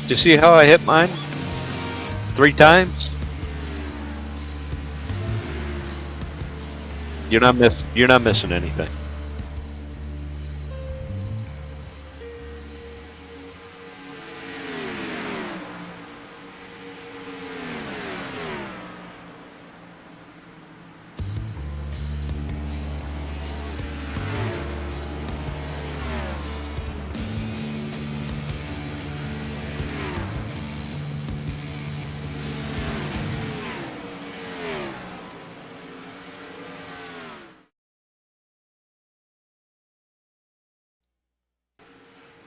Do you see how I hit mine 3 times? You're not missing anything.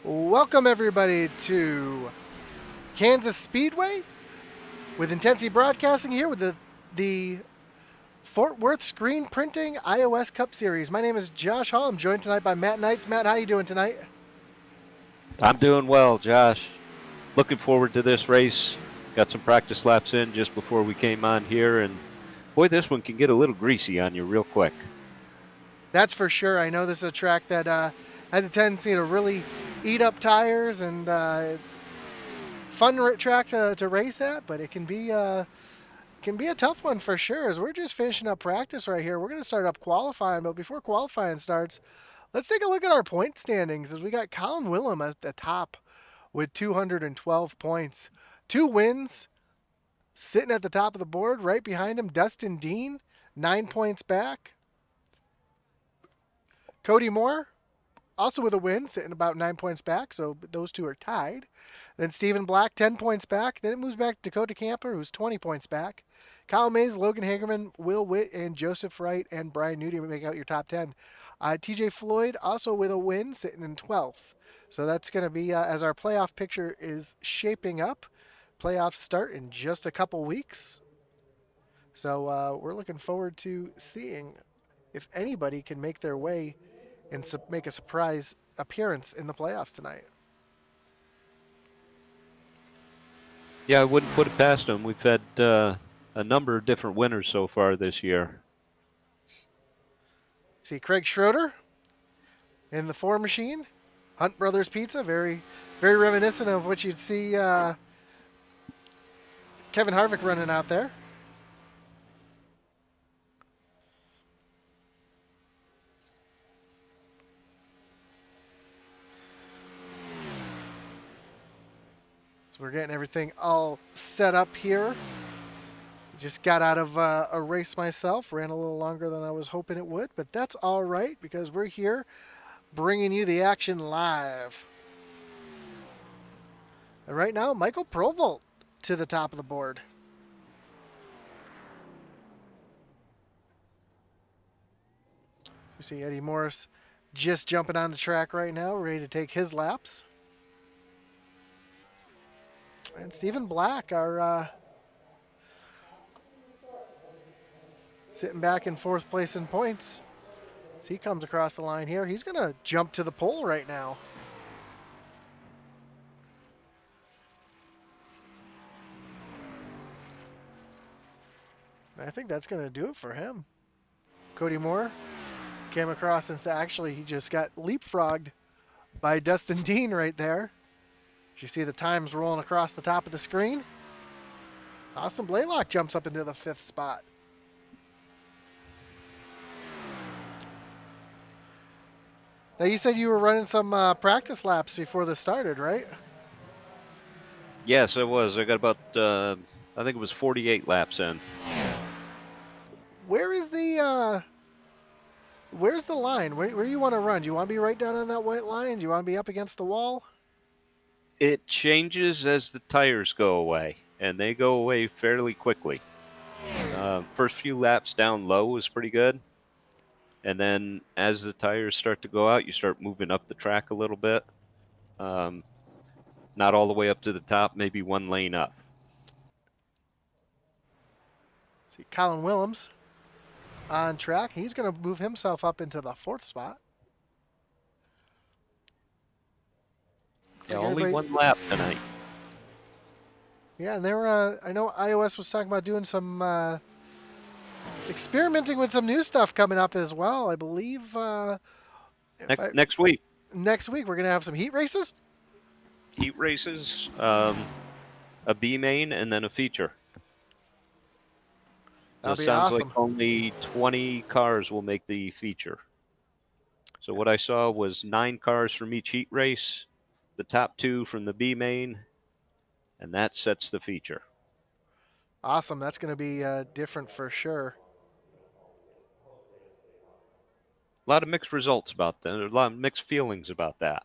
Welcome everybody to Kansas Speedway with Intensity Broadcasting here with the Fort Worth Screen Printing iOS Cup Series. My name is Josh Hall. I'm joined tonight by Matt Knights. Matt, how you doing tonight? I'm doing well, Josh. Looking forward to this race. Got some practice laps in just before we came on here, and boy, this one can get a little greasy on you real quick. That's for sure. I know this is a track that has a tendency to really eat up tires, and it's a fun track to race at, but it can be a tough one for sure. As we're just finishing up practice right here, we're going to start up qualifying, but before qualifying starts, let's take a look at our point standings. As we got Colin Willem at the top with 212 points, 2 wins, sitting at the top of the board. Right behind him, Dustin Dean, 9 points back. Cody Moore, also with a win, sitting about 9 points back, so those two are tied. Then Stephen Black, 10 points back. Then it moves back to Dakota Camper, who's 20 points back. Kyle Mays, Logan Hagerman, Will Witt, and Joseph Wright and Brian Nudie make out your top 10. TJ Floyd, also with a win, sitting in 12th. So that's going to be, as our playoff picture is shaping up. Playoffs start in just a couple weeks. So we're looking forward to seeing if anybody can make their way and make a surprise appearance in the playoffs tonight. Yeah, I wouldn't put it past them. We've had a number of different winners so far this year. See Craig Schroeder in the 4 machine. Hunt Brothers Pizza, very, very reminiscent of what you'd see Kevin Harvick running out there. So we're getting everything all set up here. Just got out of a race myself. Ran a little longer than I was hoping it would, but that's all right because we're here bringing you the action live. And right now, Michael Provolt to the top of the board. You see Eddie Morris just jumping on the track right now, ready to take his laps. And Stephen Black, our sitting back in 4th place in points. As he comes across the line here, he's going to jump to the pole right now. I think that's going to do it for him. Cody Moore came across and actually he just got leapfrogged by Dustin Dean right there. You see the times rolling across the top of the screen. Austin Blaylock jumps up into the 5th spot. Now you said you were running some practice laps before this started, right? Yes, I was. I got about, I think it was 48 laps in. Where is the, where's the line? Where do you want to run? Do you want to be right down on that white line? Do you want to be up against the wall? It changes as the tires go away, and they go away fairly quickly. First few laps down low is pretty good. And then as the tires start to go out, you start moving up the track a little bit. Not all the way up to the top, maybe 1 lane up. See Colin Willems on track. He's going to move himself up into the 4th spot. Yeah, only 1 lap tonight. Yeah, and there I know iOS was talking about doing some experimenting with some new stuff coming up as well. I believe Next week. Next week we're going to have some heat races. heat races, a B main, and then a feature. So That'll it be sounds like awesome. only 20 cars will make the feature. So what I saw was 9 cars from each heat race, the top 2 from the B main, and that sets the feature. Awesome. That's going to be different for sure. A lot of mixed results about that. A lot of mixed feelings about that.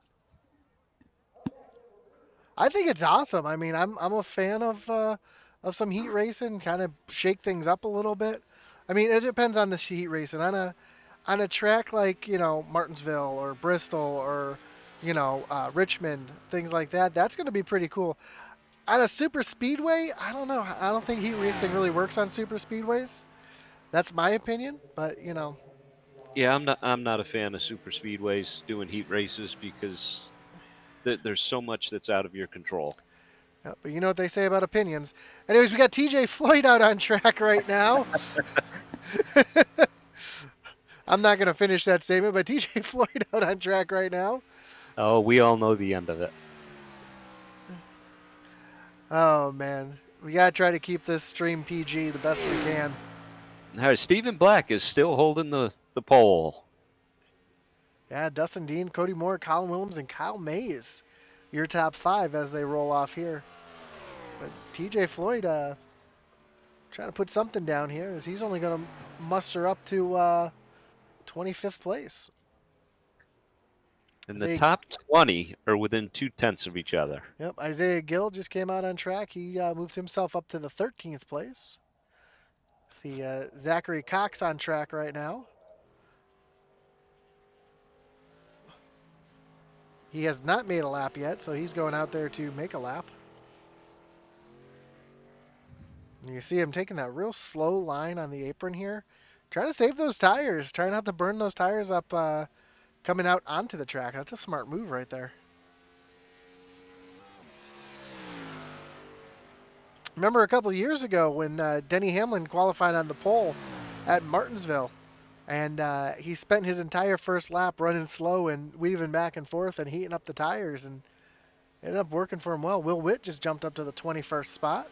I think it's awesome. I mean, I'm a fan of some heat racing, kind of shake things up a little bit. I mean, it depends on the heat racing. On a track like Martinsville or Bristol or Richmond, things like that. That's going to be pretty cool. On a super speedway, I don't know. I don't think heat racing really works on super speedways. That's my opinion, but Yeah, I'm not a fan of super speedways doing heat races because there's so much that's out of your control. yeah, but you know what they say about opinions. Anyways, we got TJ Floyd out on track right now. I'm not going to finish that statement, but TJ Floyd out on track right now. Oh, we all know the end of it. Oh, man. We got to try to keep this stream PG the best we can. Now, Stephen Black is still holding the pole. Yeah, Dustin Dean, Cody Moore, Colin Williams, and Kyle Mays. Your top 5 as they roll off here. But TJ Floyd trying to put something down here as he's only going to muster up to 25th place. And the top 20 are within 0.2 of each other. Yep, Isaiah Gill just came out on track. He moved himself up to the 13th place. See Zachary Cox on track right now. He has not made a lap yet, so he's going out there to make a lap. You see him taking that real slow line on the apron here. Trying to save those tires. Trying not to burn those tires up coming out onto the track. That's a smart move right there. Remember a couple of years ago when Denny Hamlin qualified on the pole at Martinsville, and he spent his entire first lap running slow and weaving back and forth and heating up the tires, and it ended up working for him well. Will Witt just jumped up to the 21st spot.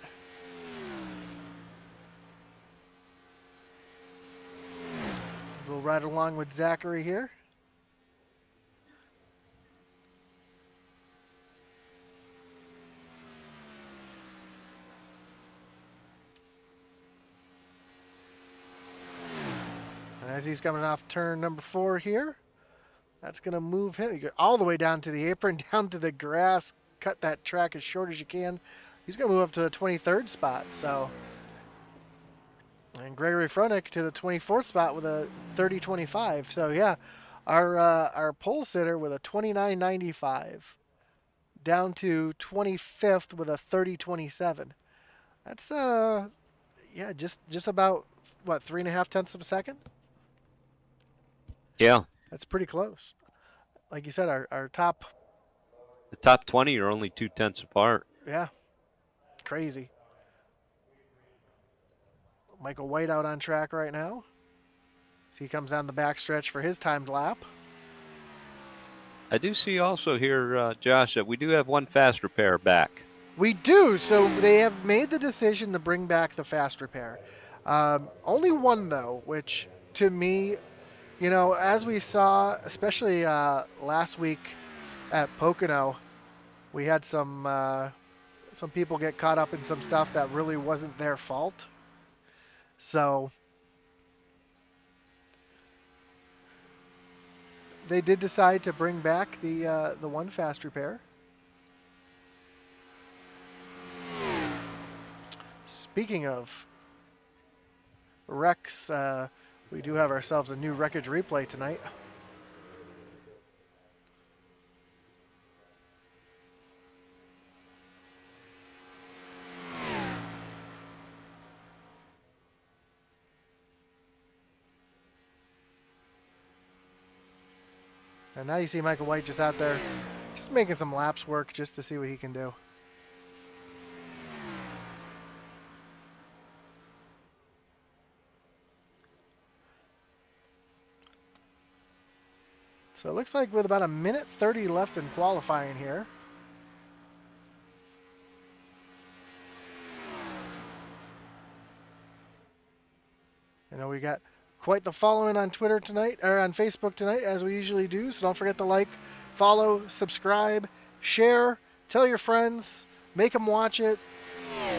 We'll ride along with Zachary here. As he's coming off turn number 4 here, that's going to move him. You go all the way down to the apron, down to the grass, cut that track as short as you can. He's going to move up to the 23rd spot. So, and Gregory Fronick to the 24th spot with a 30.25. So yeah, our pole sitter with a 29.95 down to 25th with a 30.27. That's yeah, just about what 3.5 tenths of a second. Yeah. That's pretty close. Like you said, our top. The top 20 are only 0.2 apart. Yeah. Crazy. Michael White out on track right now. So he comes down the backstretch for his timed lap. I do see also here, Josh, that we do have one fast repair back. We do. So they have made the decision to bring back the fast repair. Only one, though, which to me, as we saw, especially last week at Pocono, we had some people get caught up in some stuff that really wasn't their fault. So they did decide to bring back the one fast repair. Speaking of wrecks, we do have ourselves a new wreckage replay tonight. And now you see Michael White just out there, just making some laps work just to see what he can do. So it looks like with about a minute 30 left in qualifying here. know we got quite the following on Twitter tonight, or on Facebook tonight, as we usually do. So don't forget to like, follow, subscribe, share, tell your friends, make them watch it.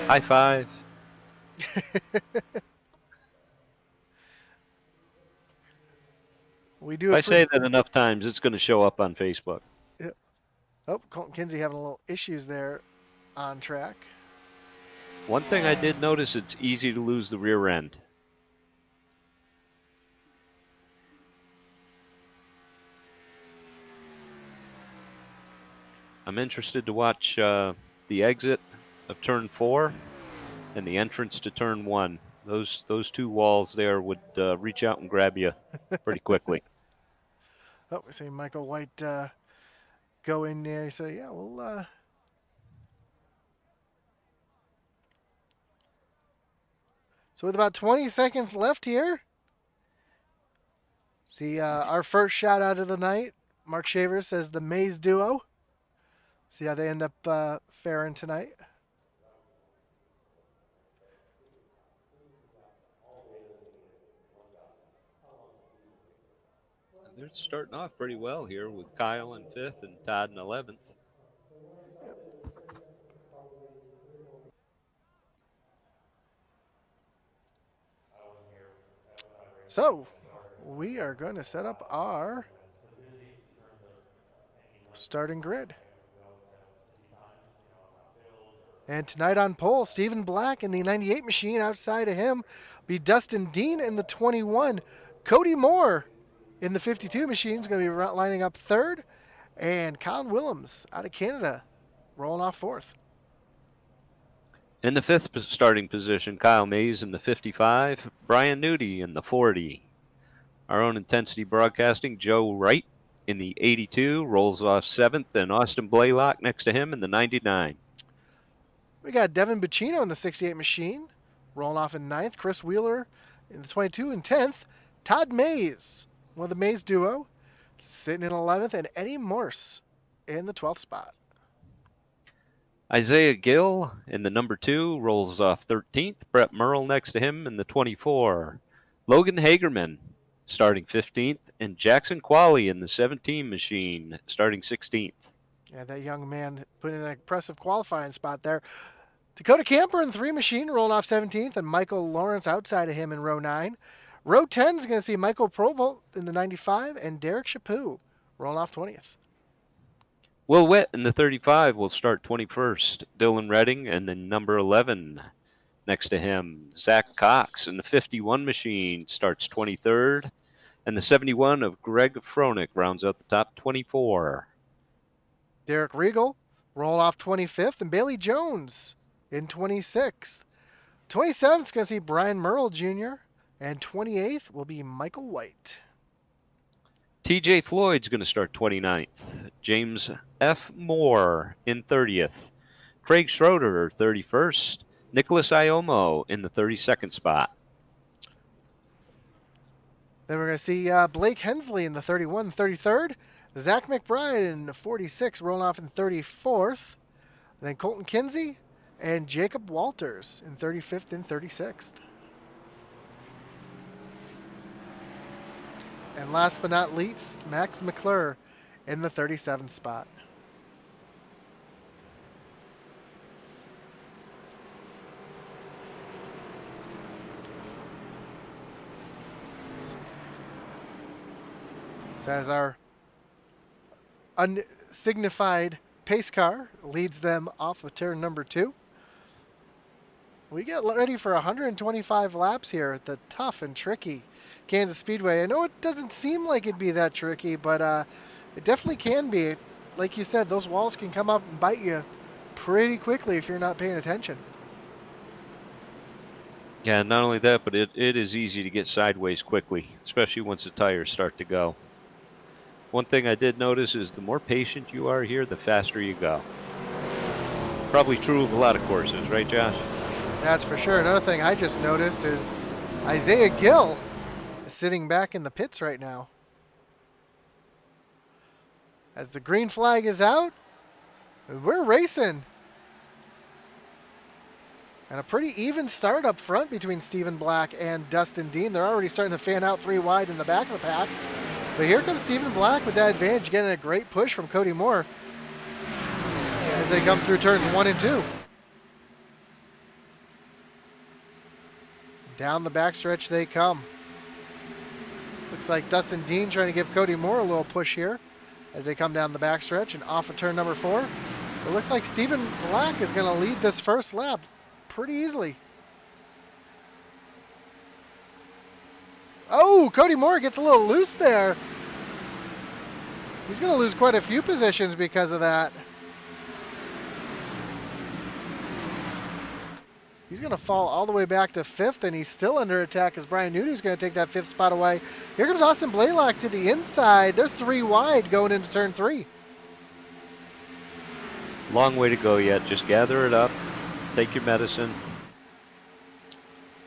High five. We do If I say that enough times, it's going to show up on Facebook. Yep. Oh, Colton Kinsey having a little issues there on track. One thing I did notice, it's easy to lose the rear end. I'm interested to watch the exit of turn 4 and the entrance to turn 1. Those two walls there would reach out and grab you pretty quickly. Oh, we see Michael White go in there. So yeah, we'll. So with about 20 seconds left here, see our first shout out of the night. Mark Shaver says the Maze Duo. See how they end up faring tonight. They're starting off pretty well here with Kyle in 5th and Todd in 11th. So we are going to set up our starting grid. And tonight on pole, Stephen Black in the 98 machine. Outside of him be Dustin Dean in the 21. Cody Moore in the 52 machine is going to be lining up 3rd. And Colin Willems out of Canada rolling off 4th. In the 5th starting position, Kyle Mays in the 55, Brian Nudie in the 40. Our own Intensity Broadcasting, Joe Wright in the 82, rolls off 7th, and Austin Blaylock next to him in the 99. We got Devin Buccino in the 68 machine, rolling off in 9th. Chris Wheeler in the 22 and 10th. Todd Mays, one of the Mays duo, sitting in 11th, and Eddie Morse in the 12th spot. Isaiah Gill in the number 2 rolls off 13th. Brett Merle next to him in the 24. Logan Hagerman starting 15th, and Jackson Qualley in the 17 machine starting 16th. Yeah, that young man put in an impressive qualifying spot there. Dakota Camper in 3 machine rolling off 17th, and Michael Lawrence outside of him in row 9. Row 10 is going to see Michael Provolt in the 95 and Derek Chaput rolling off 20th. Will Witt in the 35 will start 21st. Dylan Redding and then number 11 next to him. Zach Cox in the 51 machine starts 23rd. And the 71 of Greg Froelich rounds out the top 24. Derek Regal roll off 25th, and Bailey Jones in 26th. 27th is going to see Brian Merle Jr., and 28th will be Michael White. TJ Floyd's going to start 29th. James F. Moore in 30th. Craig Schroeder 31st. Nicholas Iomo in the 32nd spot. Then we're going to see Blake Hensley in the 31 33rd. Zach McBride in 46, rolling off in 34th. Then Colton Kinsey and Jacob Walters in 35th and 36th. And last but not least, Max McClure in the 37th spot. So as our unsignified pace car leads them off of turn number 2, we get ready for 125 laps here at the tough and tricky Kansas Speedway. I know it doesn't seem like it'd be that tricky, but it definitely can be. Like you said, those walls can come up and bite you pretty quickly if you're not paying attention. Yeah, not only that, but it is easy to get sideways quickly, especially once the tires start to go. One thing I did notice is the more patient you are here, the faster you go. Probably true of a lot of courses, right, Josh? That's for sure. Another thing I just noticed is Isaiah Gill is sitting back in the pits right now. As the green flag is out, we're racing. And a pretty even start up front between Stephen Black and Dustin Dean. They're already starting to fan out 3 wide in the back of the pack. But here comes Stephen Black with that advantage, getting a great push from Cody Moore as they come through turns 1 and 2. Down the backstretch they come. Looks like Dustin Dean trying to give Cody Moore a little push here as they come down the backstretch and off of turn number 4. It looks like Stephen Black is going to lead this first lap pretty easily. Oh, Cody Moore gets a little loose there. He's going to lose quite a few positions because of that. He's going to fall all the way back to 5th, and he's still under attack as Brian Nunu's going to take that 5th spot away. Here comes Austin Blaylock to the inside. They're 3 wide going into turn 3. Long way to go yet. Just gather it up. Take your medicine.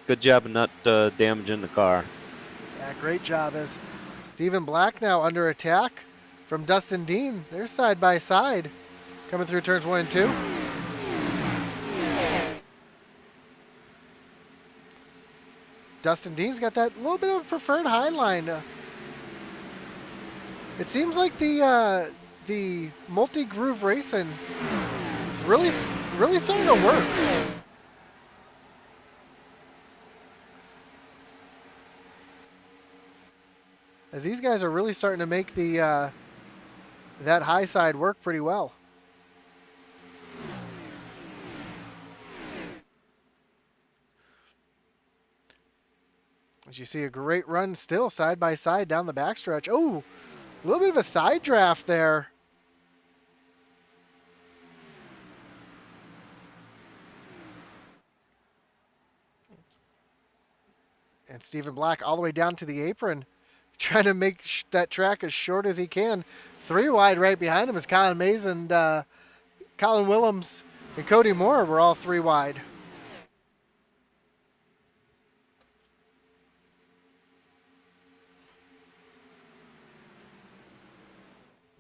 Good job of not damaging the car. Yeah, great job as Stephen Black now under attack from Dustin Dean. They're side by side coming through turns 1 and 2. Dustin Dean's got that little bit of a preferred high line. It seems like the multi-groove racing is really starting to work. As these guys are really starting to make the that high side work pretty well. As you see a great run still side by side down the backstretch. Oh, a little bit of a side draft there. And Stephen Black all the way down to the apron, trying to make that track as short as he can. 3 wide right behind him is Colin Mays and Colin Willems and Cody Moore were all 3 wide.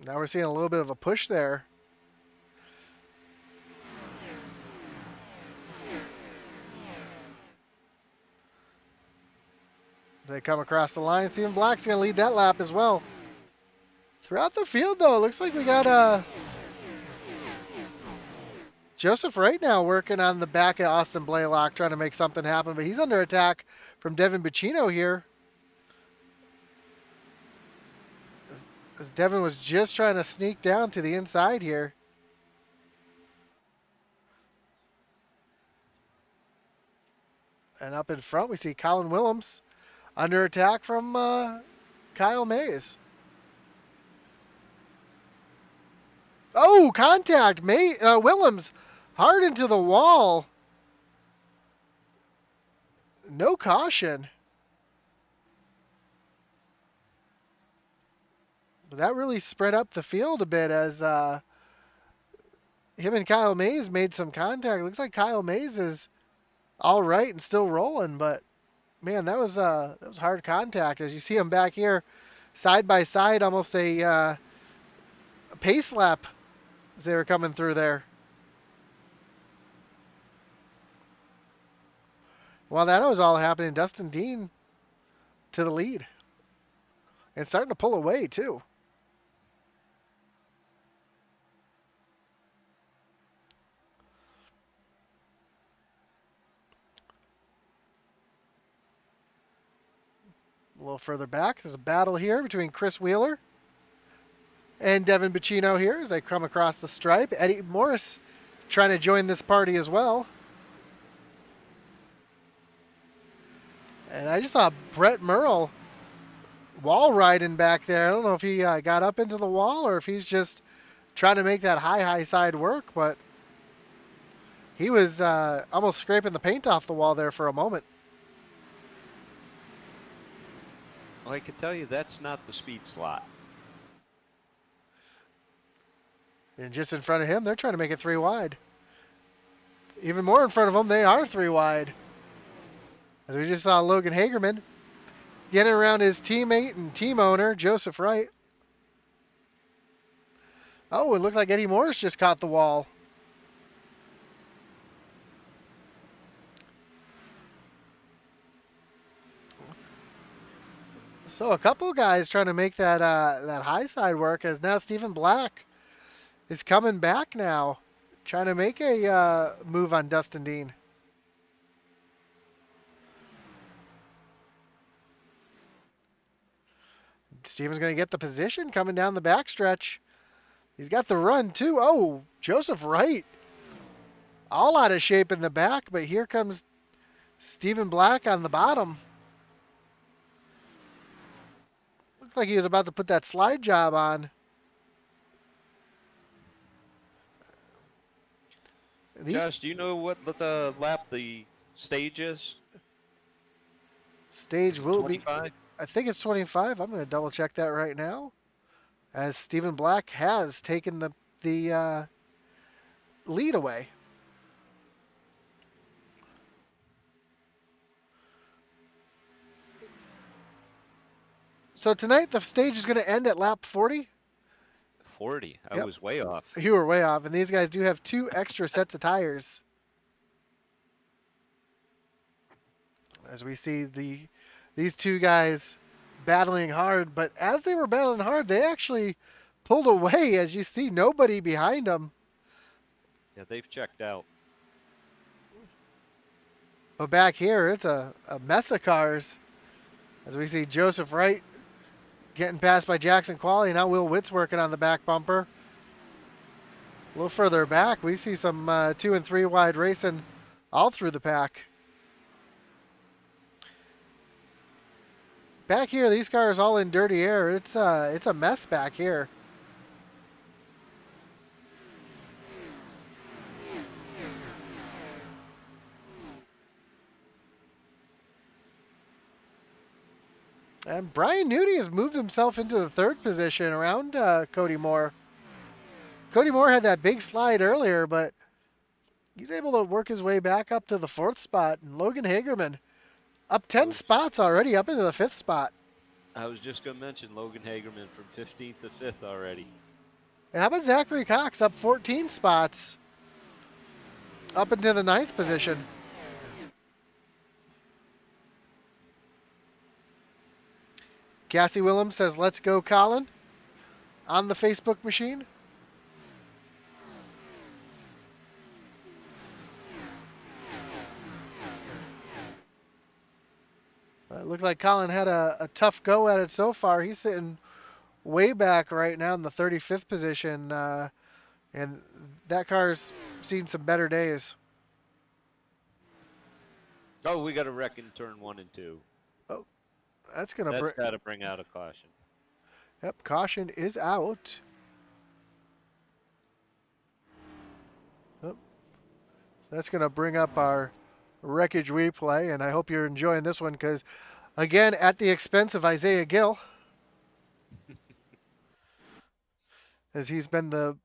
Now we're seeing a little bit of a push there. They come across the line. Stephen Black's going to lead that lap as well. Throughout the field, though, it looks like we got Joseph right now working on the back of Austin Blaylock, trying to make something happen, but he's under attack from Devin Buccino here. As Devin was just trying to sneak down to the inside here. And up in front, we see Colin Willems under attack from Kyle Mays. Oh, contact. Willems hard into the wall. No caution. That really spread up the field a bit as him and Kyle Mays made some contact. Looks like Kyle Mays is all right and still rolling, but man, that was hard contact. As you see him back here, side by side, almost a pace lap as they were coming through there. While that was all happening, Dustin Dean to the lead and starting to pull away too. A little further back, there's a battle here between Chris Wheeler and Devin Buccino here as they come across the stripe. Eddie Morris trying to join this party as well. And I just saw Brett Merle wall riding back there. I don't know if he got up into the wall or if he's just trying to make that high side work, but he was almost scraping the paint off the wall there for a moment. Well, I can tell you that's not the speed slot. And just in front of him, they're trying to make it 3 wide. Even more in front of them, they are 3 wide. As we just saw Logan Hagerman getting around his teammate and team owner, Joseph Wright. Oh, it looked like Eddie Morris just caught the wall. So a couple guys trying to make that high side work, as now Stephen Black is coming back now, trying to make a move on Dustin Dean. Steven's going to get the position coming down the backstretch. He's got the run too. Oh, Joseph Wright, all out of shape in the back, but here comes Stephen Black on the bottom. Looks like he was about to put that slide job on. Josh, do you know what the lap the stage is? Stage will 25? be, I think it's 25. I'm going to double check that right now, as Stephen Black has taken the lead away. So tonight the stage is going to end at lap 40. 40. I Yep. was way off. You were way off, and these guys do have 2 extra sets of tires. As we see these 2 guys battling hard, but as they were battling hard, they actually pulled away. As you see, nobody behind them. Yeah, they've checked out. But back here, it's a mess of cars. As we see Joseph Wright getting passed by Jackson Qualley. Now Will Witt's working on the back bumper. A little further back, we see some 2 and 3 wide racing all through the pack. Back here, these cars all in dirty air. It's a mess back here. And Brian Nudie has moved himself into the 3rd position around Cody Moore. Cody Moore had that big slide earlier, but he's able to work his way back up to the 4th spot. And Logan Hagerman up 10 spots already, up into the 5th spot. I was just going to mention Logan Hagerman from 15th to 5th already. And how about Zachary Cox up 14 spots, up into the 9th position. Cassie Willems says, "Let's go, Colin," on the Facebook machine. It looked like Colin had a tough go at it so far. He's sitting way back right now in the 35th position, and that car's seen some better days. Oh, we got to wreck in turn 1 and 2. Oh, that's got to bring out a caution. Yep, caution is out. Oh, so that's going to bring up our wreckage replay, and I hope you're enjoying this one because, again, at the expense of Isaiah Gill, as he's been the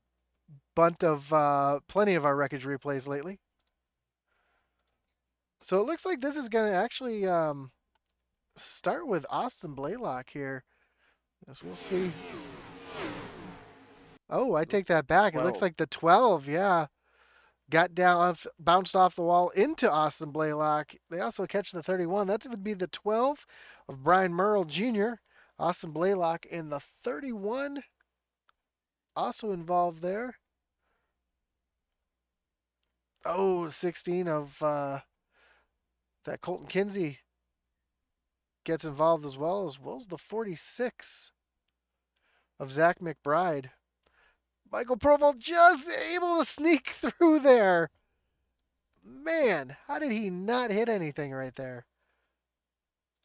bunt of plenty of our wreckage replays lately. So it looks like this is going to actually start with Austin Blaylock here. Yes, we'll see. Oh, I take that back. It looks like the 12, yeah, got down, bounced off the wall into Austin Blaylock. They also catch the 31. That would be the 12 of Brian Merle Jr. Austin Blaylock in the 31, also involved there. Oh, 16 of that Colton Kinsey gets involved as well as the 46 of Zach McBride. Michael Proval just able to sneak through there. Man, how did he not hit anything right there?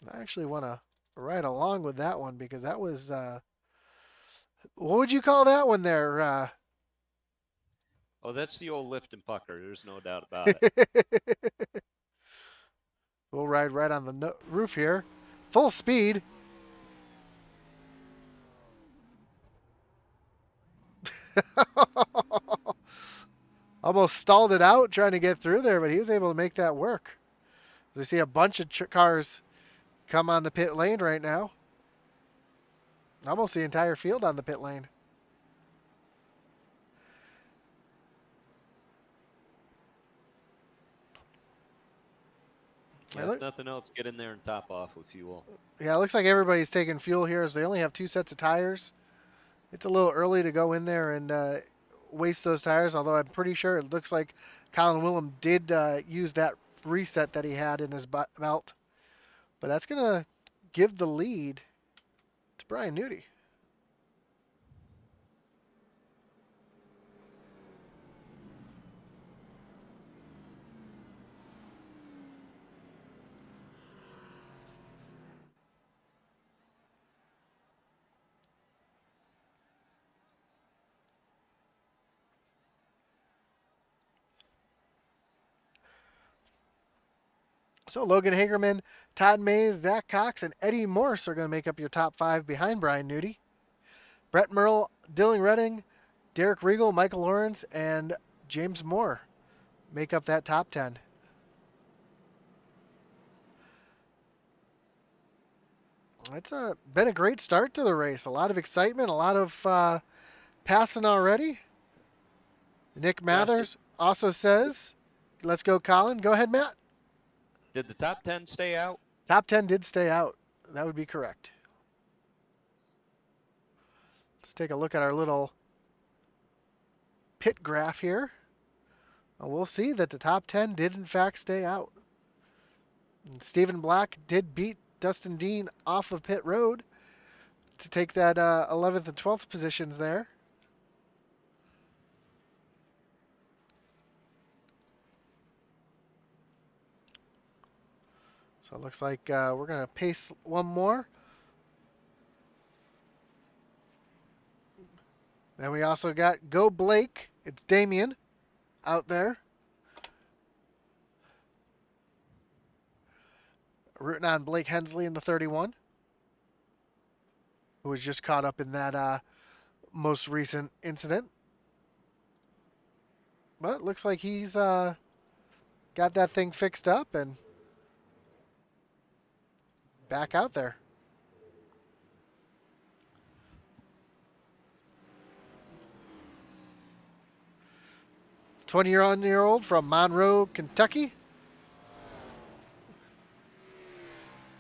I actually want to ride along with that one because that was, what would you call that one there? Oh, that's the old lift and pucker. There's no doubt about it. We'll ride right on the roof here. Full speed. Almost stalled it out trying to get through there, but he was able to make that work. We see a bunch of cars come on the pit lane right now. Almost the entire field on the pit lane. Yeah, if nothing else, get in there and top off with fuel. Yeah, it looks like everybody's taking fuel here as they only have 2 sets of tires. It's a little early to go in there and waste those tires, although I'm pretty sure it looks like Colin Willem did use that reset that he had in his belt. But that's going to give the lead to Brian Newty. So Logan Hagerman, Todd Mays, Zach Cox, and Eddie Morse are going to make up your top 5 behind Brian Newty. Brett Merle, Dylan Redding, Derek Riegel, Michael Lawrence, and James Moore make up that top 10. It's been a great start to the race. A lot of excitement, a lot of passing already. Nick Mathers also says, let's go, Colin. Go ahead, Matt. Did the top 10 stay out? Top 10 did stay out. That would be correct. Let's take a look at our little pit graph here. And we'll see that the top 10 did, in fact, stay out. And Stephen Black did beat Dustin Dean off of pit road to take that 11th and 12th positions there. So it looks like we're going to pace one more. Then we also got Go Blake. It's Damien out there. Rooting on Blake Hensley in the 31. Who was just caught up in that most recent incident. But it looks like he's got that thing fixed up and back out there. "20-year-old from Monroe, Kentucky."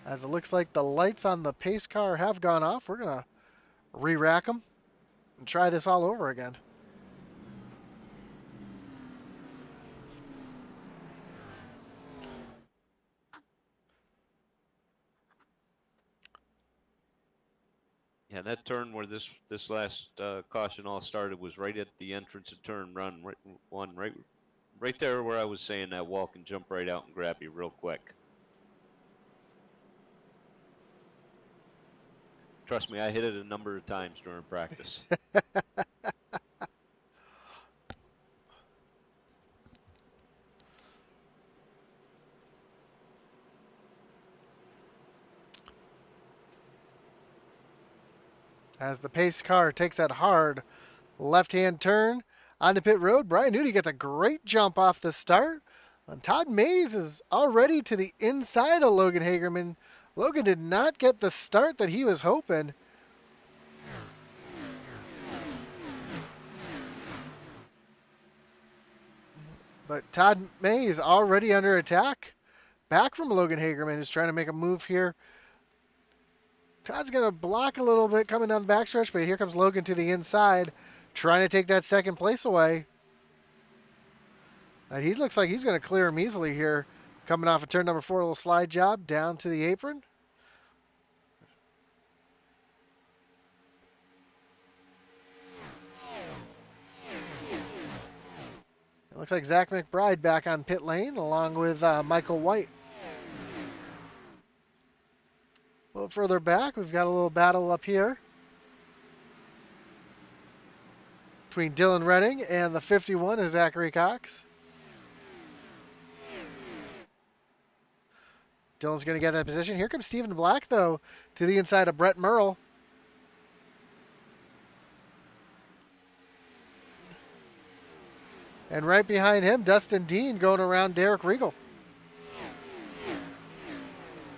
As it looks like the lights on the pace car have gone off, we're going to re-rack them and try this all over again. Yeah, that turn where this last caution all started was right at the entrance of turn one, right there where I was saying that wall can jump right out and grab you real quick. Trust me, I hit it a number of times during practice. As the pace car takes that hard left-hand turn onto pit road, Brian Newty gets a great jump off the start. And Todd Mays is already to the inside of Logan Hagerman. Logan did not get the start that he was hoping. But Todd Mays already under attack. Back from Logan Hagerman, who's trying to make a move here. Todd's going to block a little bit coming down the backstretch, but here comes Logan to the inside, trying to take that second place away. And he looks like he's going to clear him easily here. Coming off of turn number 4, a little slide job down to the apron. It looks like Zach McBride back on pit lane along with Michael White. A little further back, we've got a little battle up here between Dylan Redding and the 51 of Zachary Cox. Dylan's going to get that position. Here comes Stephen Black, though, to the inside of Brett Merle. And right behind him, Dustin Dean going around Derek Riegel.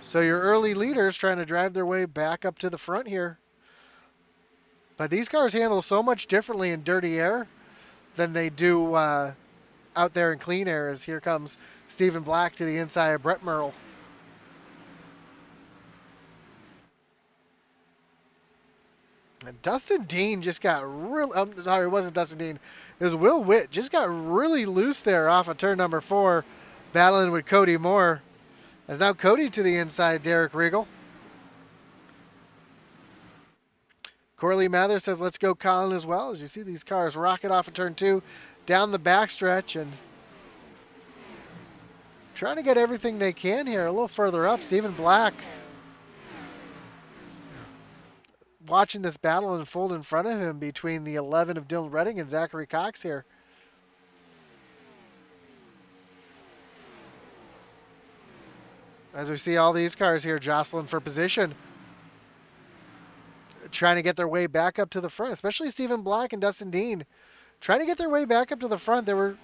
So your early leaders trying to drive their way back up to the front here. But these cars handle so much differently in dirty air than they do out there in clean air. As here comes Stephen Black to the inside of Brett Merle. And Dustin Dean just got real. Sorry, it wasn't Dustin Dean. It was Will Witt. Just got really loose there off of turn number 4, battling with Cody Moore. As now Cody to the inside, Derek Regal. Corley Mather says, let's go Colin as well. As you see these cars rocket off of turn 2 down the backstretch and trying to get everything they can here. A little further up, Stephen Black watching this battle unfold in front of him between the 11 of Dylan Redding and Zachary Cox here. As we see all these cars here jostling for position, trying to get their way back up to the front, especially Stephen Black and Dustin Dean, trying to get their way back up to the front. They were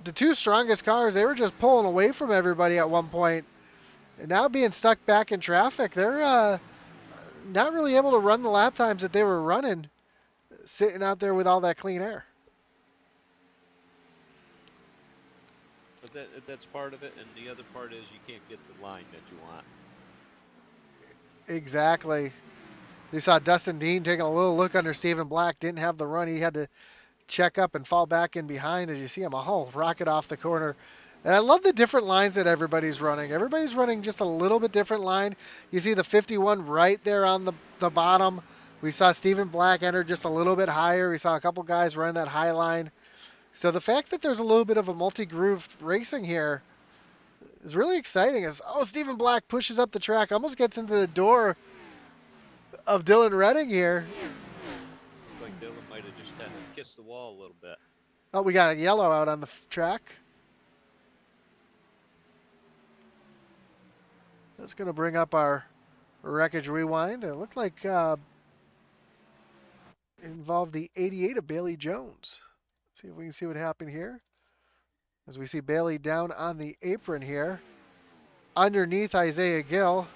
the two strongest cars. They were just pulling away from everybody at one point, and now being stuck back in traffic, they're not really able to run the lap times that they were running, sitting out there with all that clean air. But that's part of it, and the other part is you can't get the line that you want. Exactly. You saw Dustin Dean taking a little look under Stephen Black, didn't have the run. He had to check up and fall back in behind. As you see him a whole rocket off the corner. And I love the different lines that everybody's running. Everybody's running just a little bit different line. You see the 51 right there on the bottom. We saw Stephen Black enter just a little bit higher. We saw a couple guys run that high line. So the fact that there's a little bit of a multi-groove racing here is really exciting. As Stephen Black pushes up the track, almost gets into the door of Dylan Redding here. Like Dylan might have just had to kiss the wall a little bit. Oh, we got a yellow out on the track. That's going to bring up our wreckage rewind. It looked like it involved the 88 of Bailey Jones. Let's see if we can see what happened here. As we see Bailey down on the apron here. Underneath Isaiah Gill.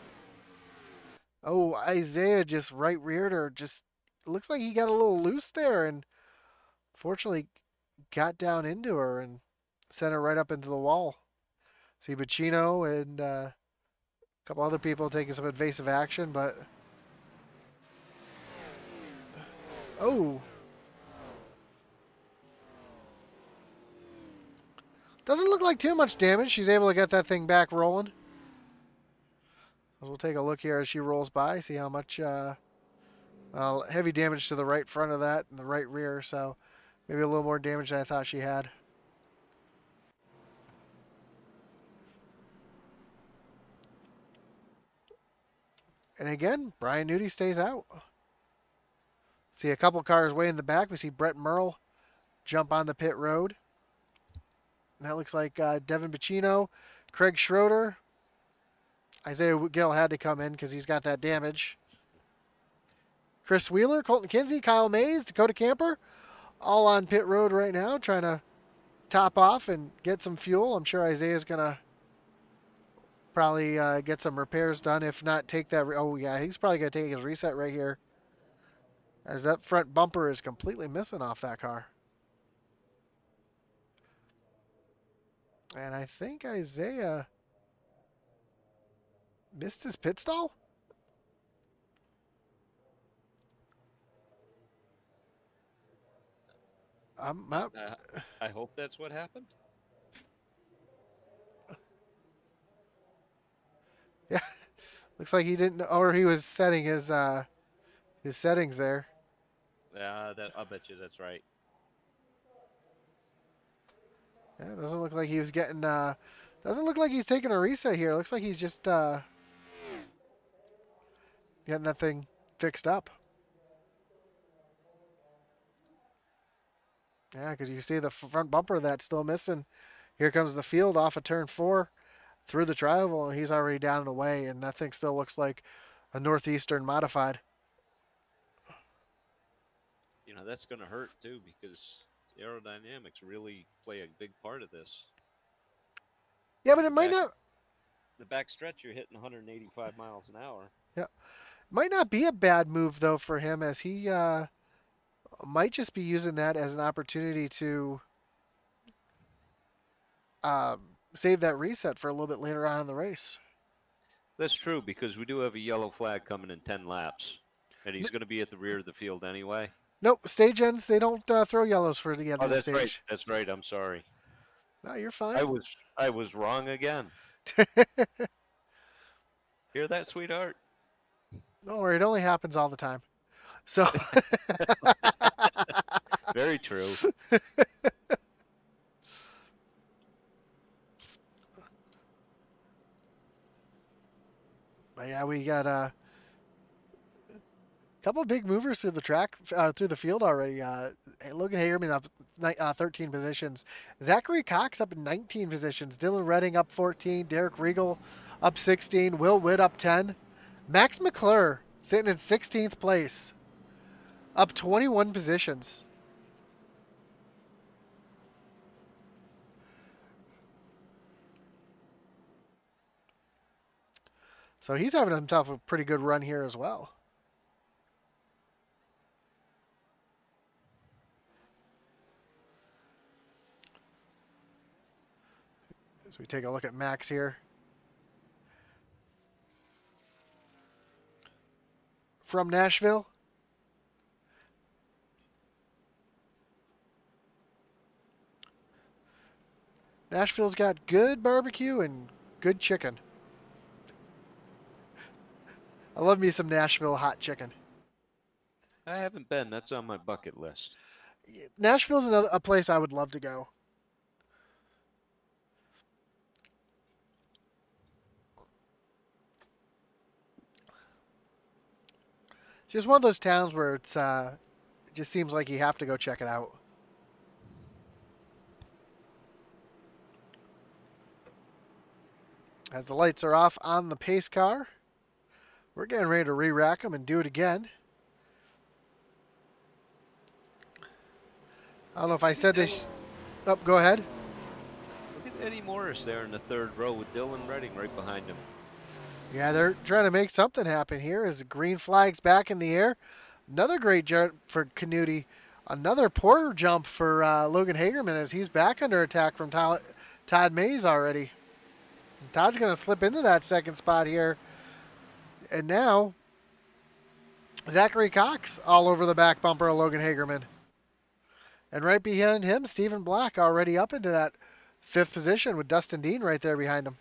Oh, Isaiah just right reared her. Just looks like he got a little loose there and fortunately got down into her and sent her right up into the wall. See Bacino and a couple other people taking some evasive action, but doesn't look like too much damage. She's able to get that thing back rolling. We'll take a look here as she rolls by, see how much heavy damage to the right front of that and the right rear, so maybe a little more damage than I thought she had. And again, Brian Nudie stays out. See a couple cars way in the back. We see Brett Merle jump on the pit road. And that looks like Devin Bacino, Craig Schroeder. Isaiah Gill had to come in because he's got that damage. Chris Wheeler, Colton Kinsey, Kyle Mays, Dakota Camper, all on pit road right now trying to top off and get some fuel. I'm sure Isaiah's going to probably get some repairs done. If not, take that. Oh, yeah, he's probably going to take his reset right here. As that front bumper is completely missing off that car. And I think Isaiah missed his pit stall? I hope that's what happened. Yeah, looks like he didn't, or he was setting his settings there. I'll bet you that's right. Yeah, it doesn't look like he was getting. Doesn't look like he's taking a reset here. It looks like he's just getting that thing fixed up. Yeah, because you see the front bumper that's still missing. Here comes the field off of turn 4 through the tri-oval, and he's already down and away, and that thing still looks like a Northeastern modified. You know, that's going to hurt too because aerodynamics really play a big part of this. Yeah, but it might not. The back stretch, you're hitting 185 miles an hour. Yeah, might not be a bad move though for him, as he might just be using that as an opportunity to save that reset for a little bit later on in the race. That's true because we do have a yellow flag coming in 10 laps. And he's going to be at the rear of the field anyway. Nope, stage ends, they don't throw yellows for the end Oh, of the that's right. stage. That's right. I'm sorry. No, you're I fine. was wrong again. Hear that, sweetheart? Don't worry, it only happens all the time. So, Very true. but yeah, we got a couple big movers through the track, through the field already. Logan Hagerman up 13 positions. Zachary Cox up in 19 positions. Dylan Redding up 14. Derek Riegel up 16. Will Witt up 10. Max McClure sitting in 16th place, up 21 positions. So he's having himself a pretty good run here as well. As we take a look at Max here. From Nashville. Nashville's got good barbecue and good chicken. I love me some Nashville hot chicken. I haven't been. That's on my bucket list. Nashville's a place I would love to go. It's just one of those towns where it just seems like you have to go check it out. As the lights are off on the pace car, we're getting ready to re-rack them and do it again. I don't know if I said this. Oh, go ahead. Look at Eddie Morris there in the third row with Dylan Redding right behind him. Yeah, they're trying to make something happen here as the green flag's back in the air. Another great jump for Canuti. Another poor jump for Logan Hagerman as he's back under attack from Todd Mays already. Todd's going to slip into that second spot here. And now, Zachary Cox all over the back bumper of Logan Hagerman. And right behind him, Stephen Black already up into that fifth position with Dustin Dean right there behind him.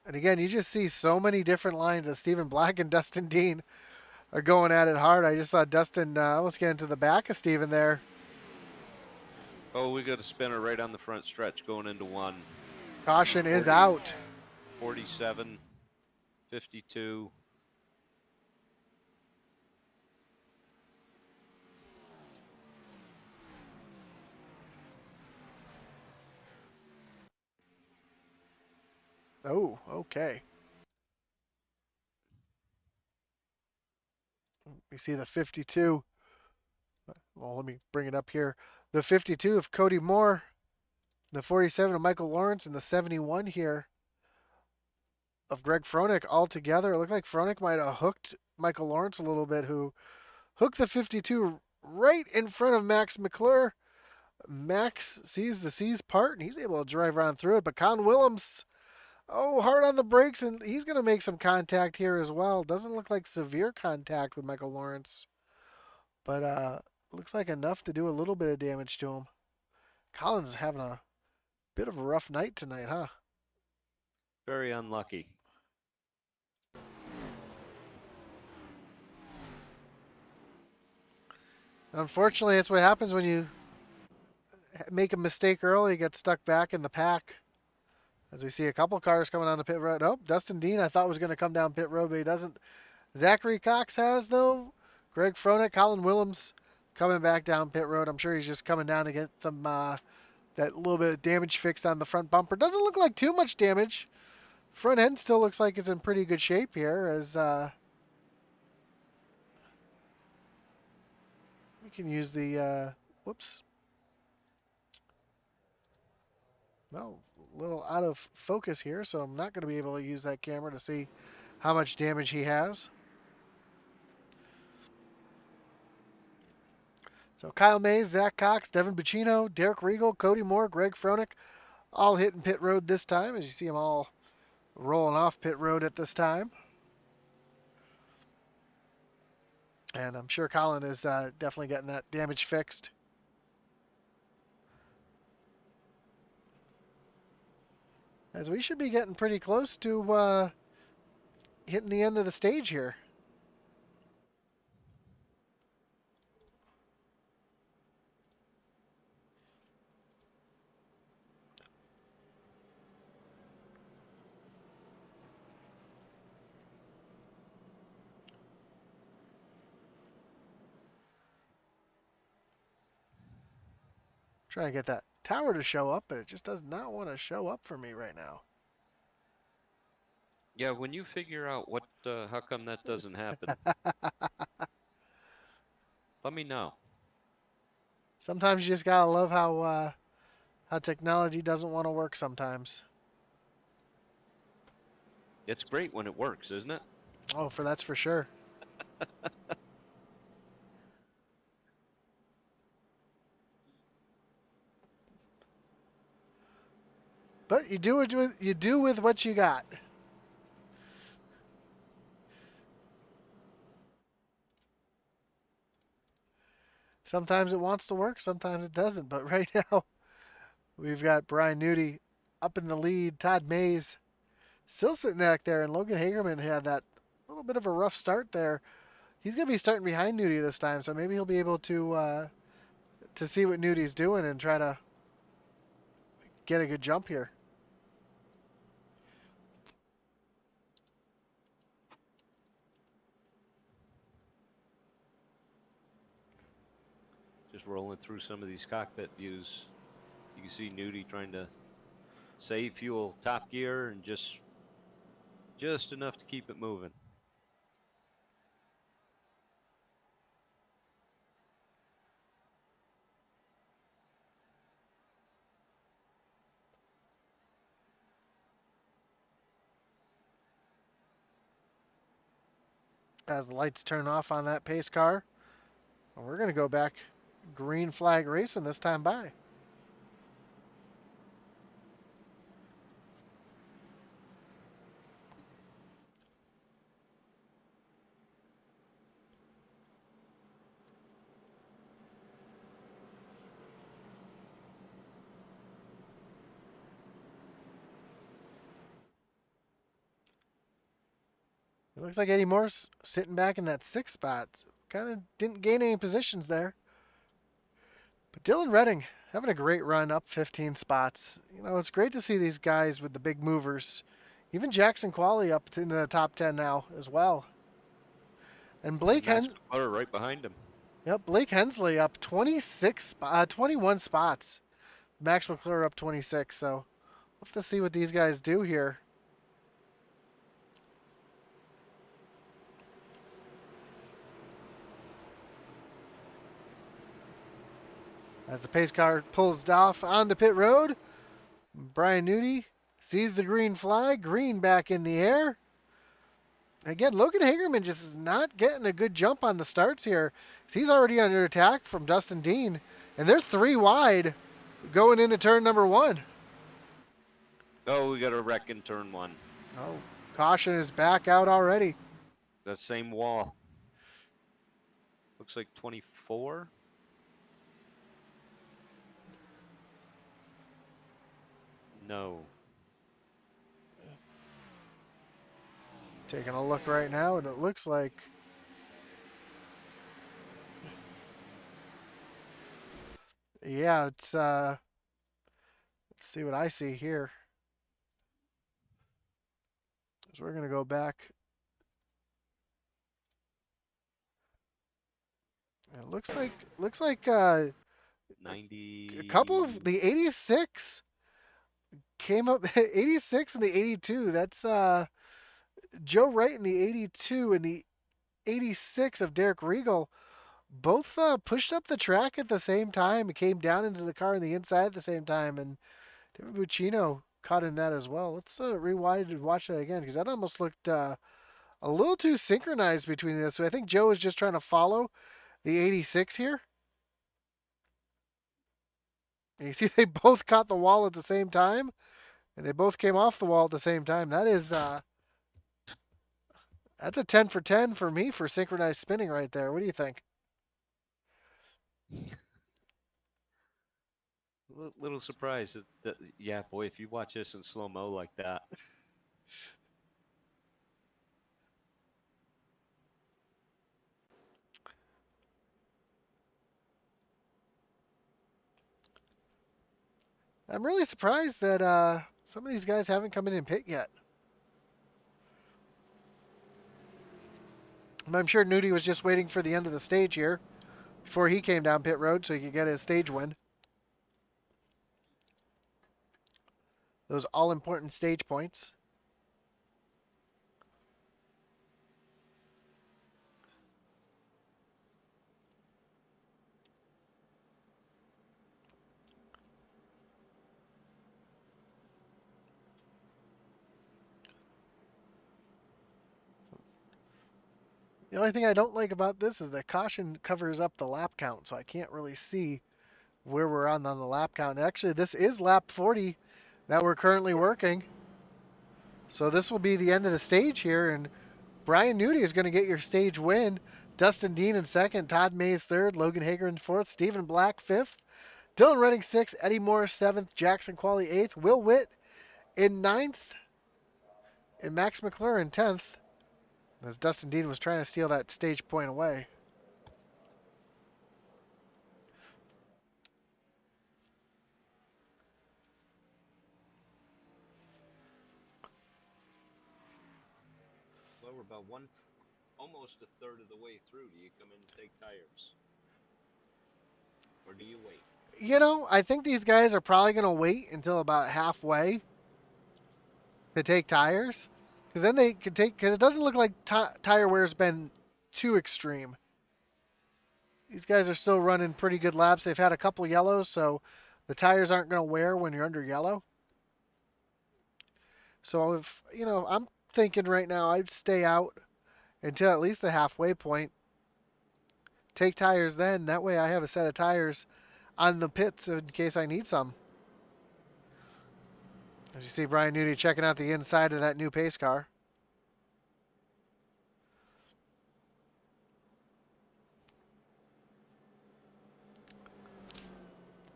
And again, you just see so many different lines of Stephen Black and Dustin Dean are going at it hard. I just saw Dustin almost get into the back of Stephen there. Oh, we got a spinner right on the front stretch going into one. Caution is out. 47, 52. Oh, okay. We see the 52. Well, let me bring it up here. The 52 of Cody Moore, the 47 of Michael Lawrence, and the 71 here of Greg Froelich all together. It looked like Froelich might have hooked Michael Lawrence a little bit, who hooked the 52 right in front of Max McClure. Max sees the C's part, and he's able to drive around through it. But Con Willems, hard on the brakes, and he's going to make some contact here as well. Doesn't look like severe contact with Michael Lawrence, but looks like enough to do a little bit of damage to him. Collins is having a bit of a rough night tonight, huh? Very unlucky. Unfortunately, that's what happens when you make a mistake early, you get stuck back in the pack. As we see a couple cars coming on the pit road. Oh, Dustin Dean I thought was going to come down pit road, but he doesn't. Zachary Cox has, though. Greg Froelich, Colin Willems coming back down pit road. I'm sure he's just coming down to get some that little bit of damage fixed on the front bumper. Doesn't look like too much damage. Front end still looks like it's in pretty good shape here as we can use the whoops. Well, a little out of focus here, so I'm not going to be able to use that camera to see how much damage he has. So So Kyle Mays, Zach Cox, Devin Buccino, Derek Regal, Cody Moore, Greg Froelich, all hitting pit road this time, as you see them all rolling off pit road at this time. And I'm sure Colin is definitely getting that damage fixed. As we should be getting pretty close to hitting the end of the stage here. Trying to get that tower to show up, but it just does not want to show up for me right now. Yeah, when you figure out how come that doesn't happen, let me know. Sometimes you just gotta love how technology doesn't want to work sometimes. It's great when it works, isn't it? Oh, that's for sure. But you do with what you got. Sometimes it wants to work, sometimes it doesn't. But right now, we've got Brian Nudie up in the lead. Todd Mays still sitting back there, and Logan Hagerman had that little bit of a rough start there. He's gonna be starting behind Nudie this time, so maybe he'll be able to see what Nudie's doing and try to get a good jump here. Just rolling through some of these cockpit views, you can see Nudie trying to save fuel, top gear, and just enough to keep it moving. As the lights turn off on that pace car, we're gonna go back green flag racing this time by. It looks like Eddie Morse sitting back in that sixth spot. Kind of didn't gain any positions there. But Dylan Redding having a great run up 15 spots. You know, it's great to see these guys with the big movers. Even Jackson Qualley up into the top 10 now as well. And Blake Max McClure right behind him. Yep, Blake Hensley up 21 spots. Max McClure up 26. So we'll have to see what these guys do here. As the pace car pulls off onto pit road, Brian Nudie sees the green flag, green back in the air. Again, Logan Hagerman just is not getting a good jump on the starts here. He's already under attack from Dustin Dean, and they're 3 wide going into turn number 1. Oh, we got a wreck in turn 1. Oh, caution is back out already. That same wall. Looks like 24. No. Taking a look right now, and it looks like yeah, it's let's see what I see here. So we're gonna go back. It looks like 90. a couple of the 86 came up 86 and the 82. That's Joe Wright in the 82 and the 86 of Derek Regal. Both pushed up the track at the same time and came down into the car on the inside at the same time. And David Buccino caught in that as well. Let's rewind and watch that again because that almost looked a little too synchronized between this. So I think Joe is just trying to follow the 86 here. And you see they both caught the wall at the same time, and they both came off the wall at the same time. That is that's a 10 for 10 for me for synchronized spinning right there. What do you think? Little surprised that yeah, boy, if you watch this in slow mo like that. I'm really surprised that some of these guys haven't come in and pit yet. I'm sure Nudie was just waiting for the end of the stage here before he came down pit road so he could get his stage win. Those all important stage points. The only thing I don't like about this is that caution covers up the lap count, so I can't really see where we're on the lap count. Actually, this is lap 40 that we're currently working. So this will be the end of the stage here, and Brian Nudie is going to get your stage win. Dustin Dean in second, Todd Mays third, Logan Hager in fourth, Stephen Black fifth, Dylan Redding sixth, Eddie Morris seventh, Jackson Qualley eighth, Will Witt in ninth, and Max McClure in 10th, as Dustin Dean was trying to steal that stage point away. Well, we're about almost a third of the way through. Do you come in and take tires, or do you wait? You know, I think these guys are probably going to wait until about halfway to take tires, because then they can take. Because it doesn't look like tire wear's been too extreme. These guys are still running pretty good laps. They've had a couple yellows, so the tires aren't going to wear when you're under yellow. So if I'm thinking right now, I'd stay out until at least the halfway point. Take tires then. That way I have a set of tires on the pits in case I need some. As you see Brian Nudie checking out the inside of that new pace car.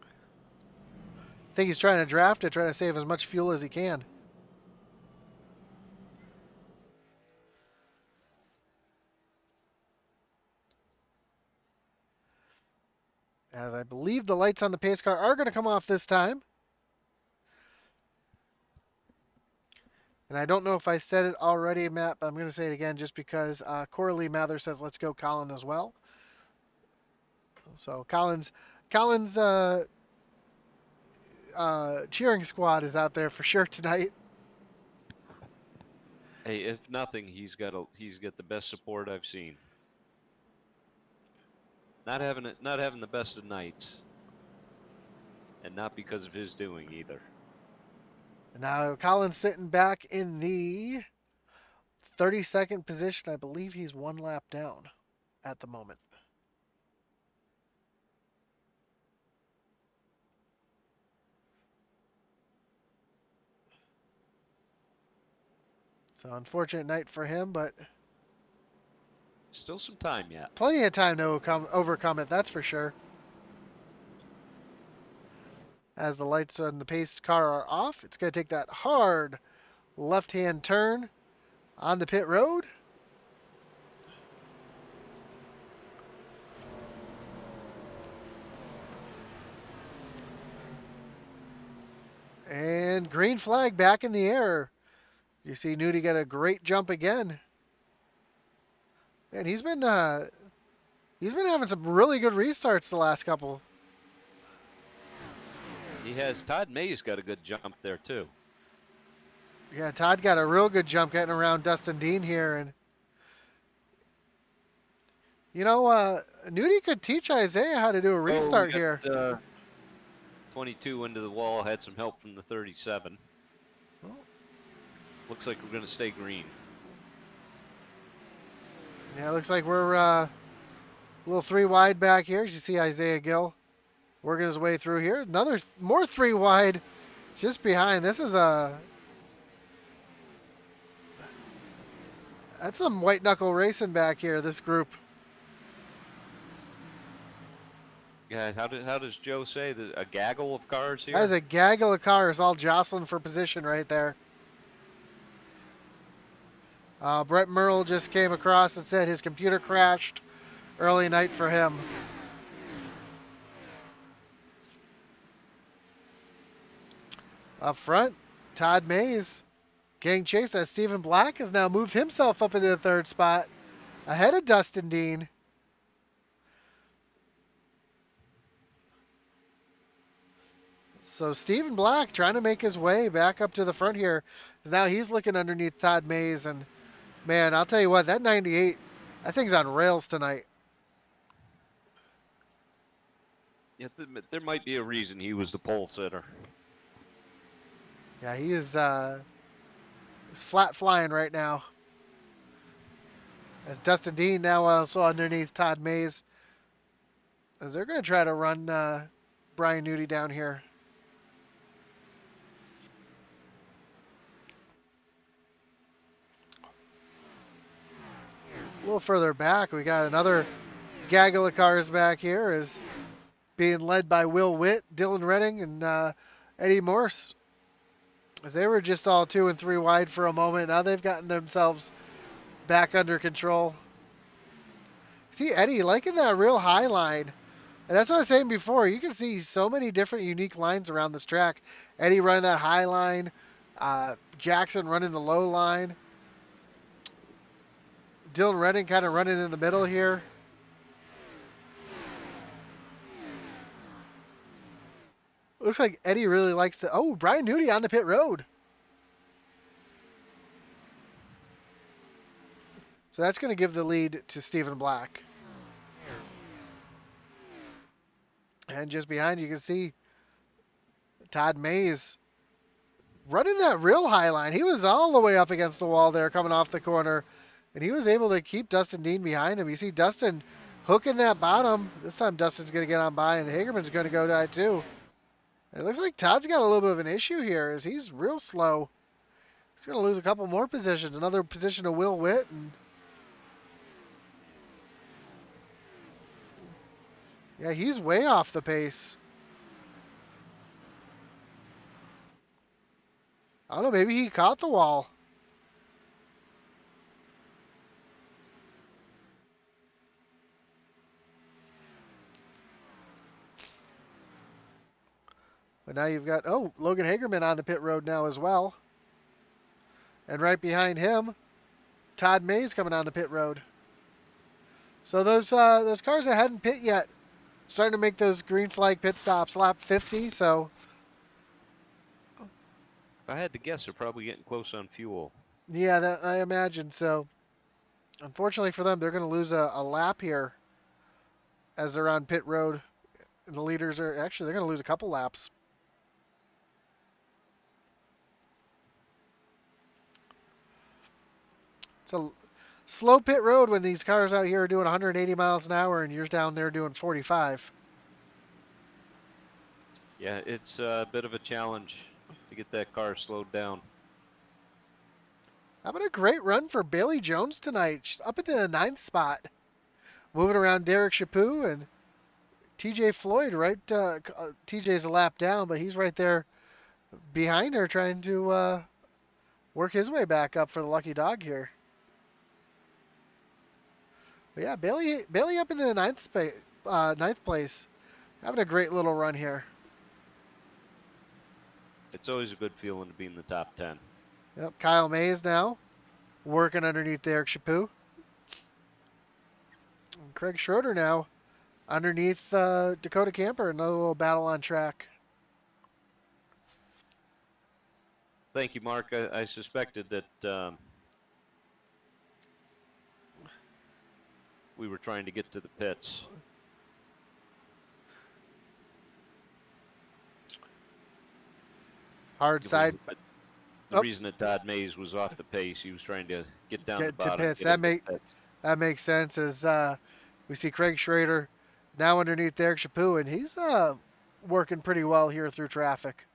I think he's trying to draft it, trying to save as much fuel as he can. As I believe the lights on the pace car are going to come off this time. And I don't know if I said it already, Matt, but I'm going to say it again just because Coralie Mather says, let's go Colin as well. So Colin's cheering squad is out there for sure tonight. Hey, if nothing, he's got the best support I've seen. Not having the best of nights, and not because of his doing either. Now Colin's sitting back in the 32nd position. I believe he's one lap down at the moment. So unfortunate night for him, but still some time yet. Plenty of time to overcome it, that's for sure. As the lights on the pace car are off, it's going to take that hard left-hand turn on the pit road. And green flag back in the air. You see Nudie get a great jump again. And he's been having some really good restarts the last couple. He has. Todd Mays got a good jump there too. Yeah, Todd got a real good jump getting around Dustin Dean here, and Nudie could teach Isaiah how to do a restart here. 22 into the wall, had some help from the 37. Oh. Looks like we're going to stay green. Yeah, looks like we're a little three wide back here, as you see Isaiah Gill working his way through here. More 3 wide just behind. This is that's some white knuckle racing back here, this group. Yeah, how does Joe say that a gaggle of cars here? That is a gaggle of cars all jostling for position right there. Brett Merle just came across and said his computer crashed. Early night for him. Up front, Todd Mays getting chased as Stephen Black has now moved himself up into the 3rd spot ahead of Dustin Dean. So Stephen Black trying to make his way back up to the front here. Now he's looking underneath Todd Mays, and man, I'll tell you what, that 98, that thing's on rails tonight. Yeah, there might be a reason he was the pole sitter. Yeah, he is he's flat flying right now. As Dustin Dean now also underneath Todd Mays. As they're going to try to run Brian Nudie down here. A little further back, we got another gaggle of cars back here, is being led by Will Witt, Dylan Redding, and Eddie Morse. As they were just all 2 and 3 wide for a moment, now they've gotten themselves back under control. See Eddie liking that real high line. And that's what I was saying before. You can see so many different unique lines around this track. Eddie running that high line. Jackson running the low line. Dylan Redding kind of running in the middle here. Looks like Eddie really likes to... Oh, Brian Nudie on the pit road. So that's going to give the lead to Stephen Black. And just behind you can see Todd Mays running that real high line. He was all the way up against the wall there coming off the corner. And he was able to keep Dustin Dean behind him. You see Dustin hooking that bottom. This time Dustin's going to get on by and Hagerman's going to go die too. It looks like Todd's got a little bit of an issue here as he's real slow. He's going to lose a couple more positions. Another position to Will Witt. And yeah, he's way off the pace. I don't know, maybe he caught the wall. But now you've got, oh, Logan Hagerman on the pit road now as well. And right behind him, Todd Mays coming on the pit road. So those cars that hadn't pit yet, starting to make those green flag pit stops, lap 50, so. If I had to guess, they're probably getting close on fuel. Yeah, that I imagine so. Unfortunately for them, they're going to lose a lap here as they're on pit road. And the leaders are, actually, they're going to lose a couple laps. It's a slow pit road when these cars out here are doing 180 miles an hour and you're down there doing 45. Yeah, it's a bit of a challenge to get that car slowed down. How about a great run for Bailey Jones tonight? She's up into the 9th spot. Moving around Derek Chaput and TJ Floyd, right? TJ's a lap down, but he's right there behind her trying to work his way back up for the lucky dog here. But yeah, Bailey up into the 9th place. Having a great little run here. It's always a good feeling to be in the top 10. Yep, Kyle Mays now working underneath Derek Chaput. And Craig Schroeder now underneath Dakota Camper. Another little battle on track. Thank you, Mark. I suspected that we were trying to get to the pits. Hard side. The reason that Todd Mays was off the pace, he was trying to get down the bottom. To pits. That makes sense as we see Craig Schrader now underneath Derek Chaput, and he's working pretty well here through traffic.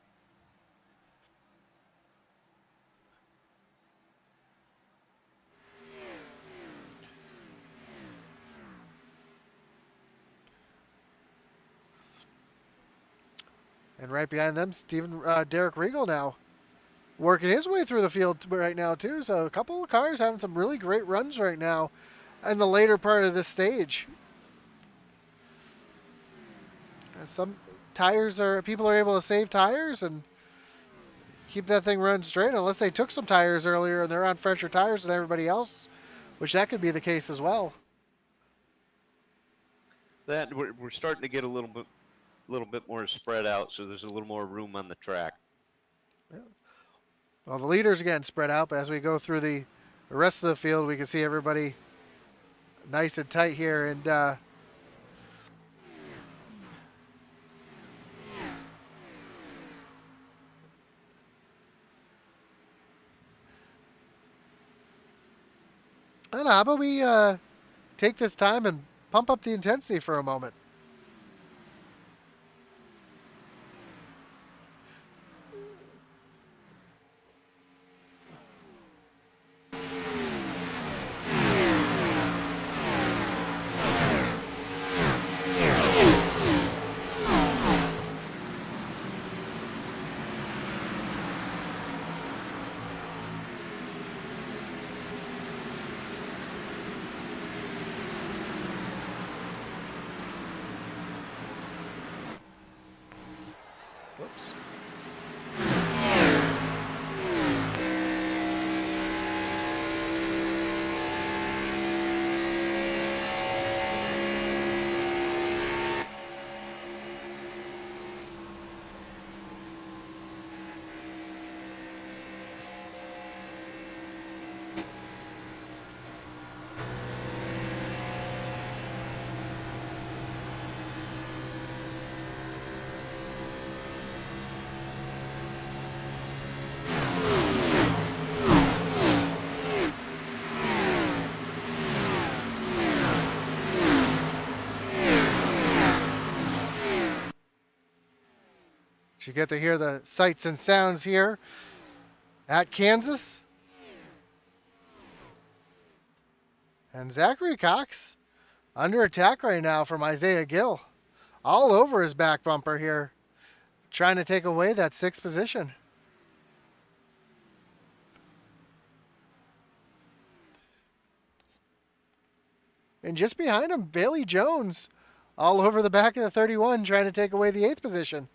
And right behind them, Derek Regal now working his way through the field right now too. So a couple of cars having some really great runs right now in the later part of this stage. Some people are able to save tires and keep that thing running straight, unless they took some tires earlier and they're on fresher tires than everybody else, which that could be the case as well. That we're starting to get a little bit more spread out, so there's a little more room on the track. Yeah. Well, the leaders again spread out, but as we go through the rest of the field, we can see everybody nice and tight here. And I don't know, how about we take this time and pump up the intensity for a moment? Whoops. You get to hear the sights and sounds here at Kansas. And Zachary Cox under attack right now from Isaiah Gill. All over his back bumper here, trying to take away that 6th position. And just behind him, Bailey Jones all over the back of the 31, trying to take away the 8th position.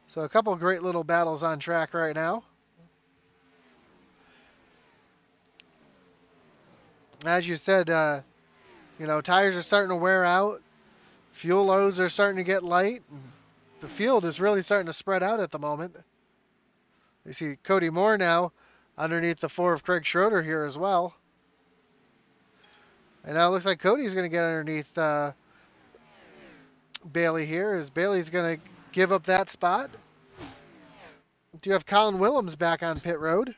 So a couple great little battles on track right now. As you said, tires are starting to wear out. Fuel loads are starting to get light. The field is really starting to spread out at the moment. You see Cody Moore now underneath the 4 of Craig Schroeder here as well. And now it looks like Cody's going to get underneath Bailey here, as Bailey's going to give up that spot. Do you have Colin Willems back on pit road?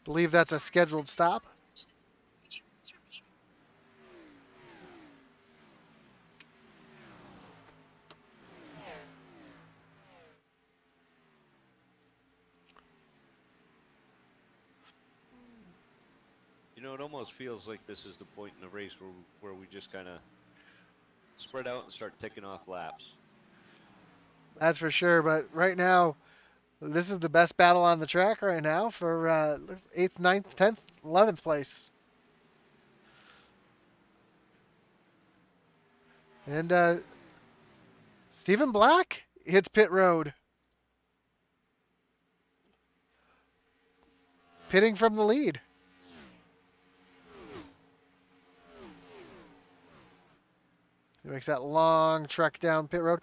Believe that's a scheduled stop. It almost feels like this is the point in the race where we just kind of spread out and start ticking off laps. That's for sure, but right now, this is the best battle on the track right now for 8th, 9th, 10th, 11th place. And Stephen Black hits pit road. Pitting from the lead. He makes that long trek down pit road.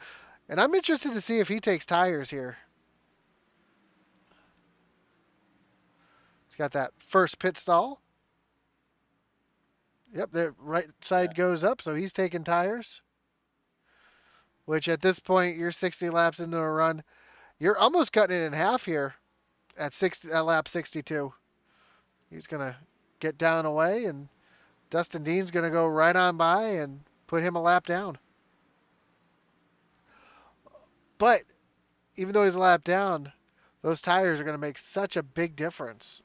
And I'm interested to see if he takes tires here. He's got that first pit stall. Yep, the right side goes up, so he's taking tires. Which at this point, you're 60 laps into a run. You're almost cutting it in half here at lap 62. He's gonna get down away, and Dustin Dean's gonna go right on by and put him a lap down. But even though he's a lap down, those tires are gonna make such a big difference.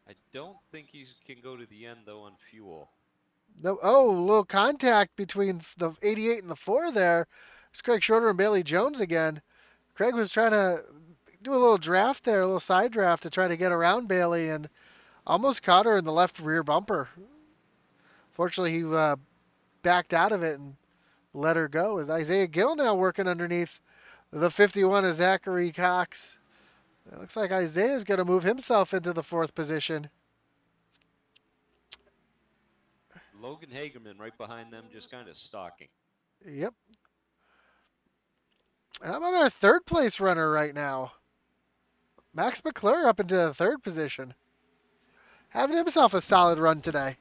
I don't think he can go to the end though on fuel. Oh, a little contact between the 88 and the 4 there. It's Craig Schroeder and Bailey Jones again. Craig was trying to do a little draft there, a little side draft to try to get around Bailey, and almost caught her in the left rear bumper. Fortunately, he backed out of it and let her go. Is Isaiah Gill now working underneath the 51 of Zachary Cox. It looks like Isaiah's going to move himself into the 4th position. Logan Hagerman right behind them, just kind of stalking. Yep. And how about our 3rd place runner right now? Max McClure up into the 3rd position. Having himself a solid run today.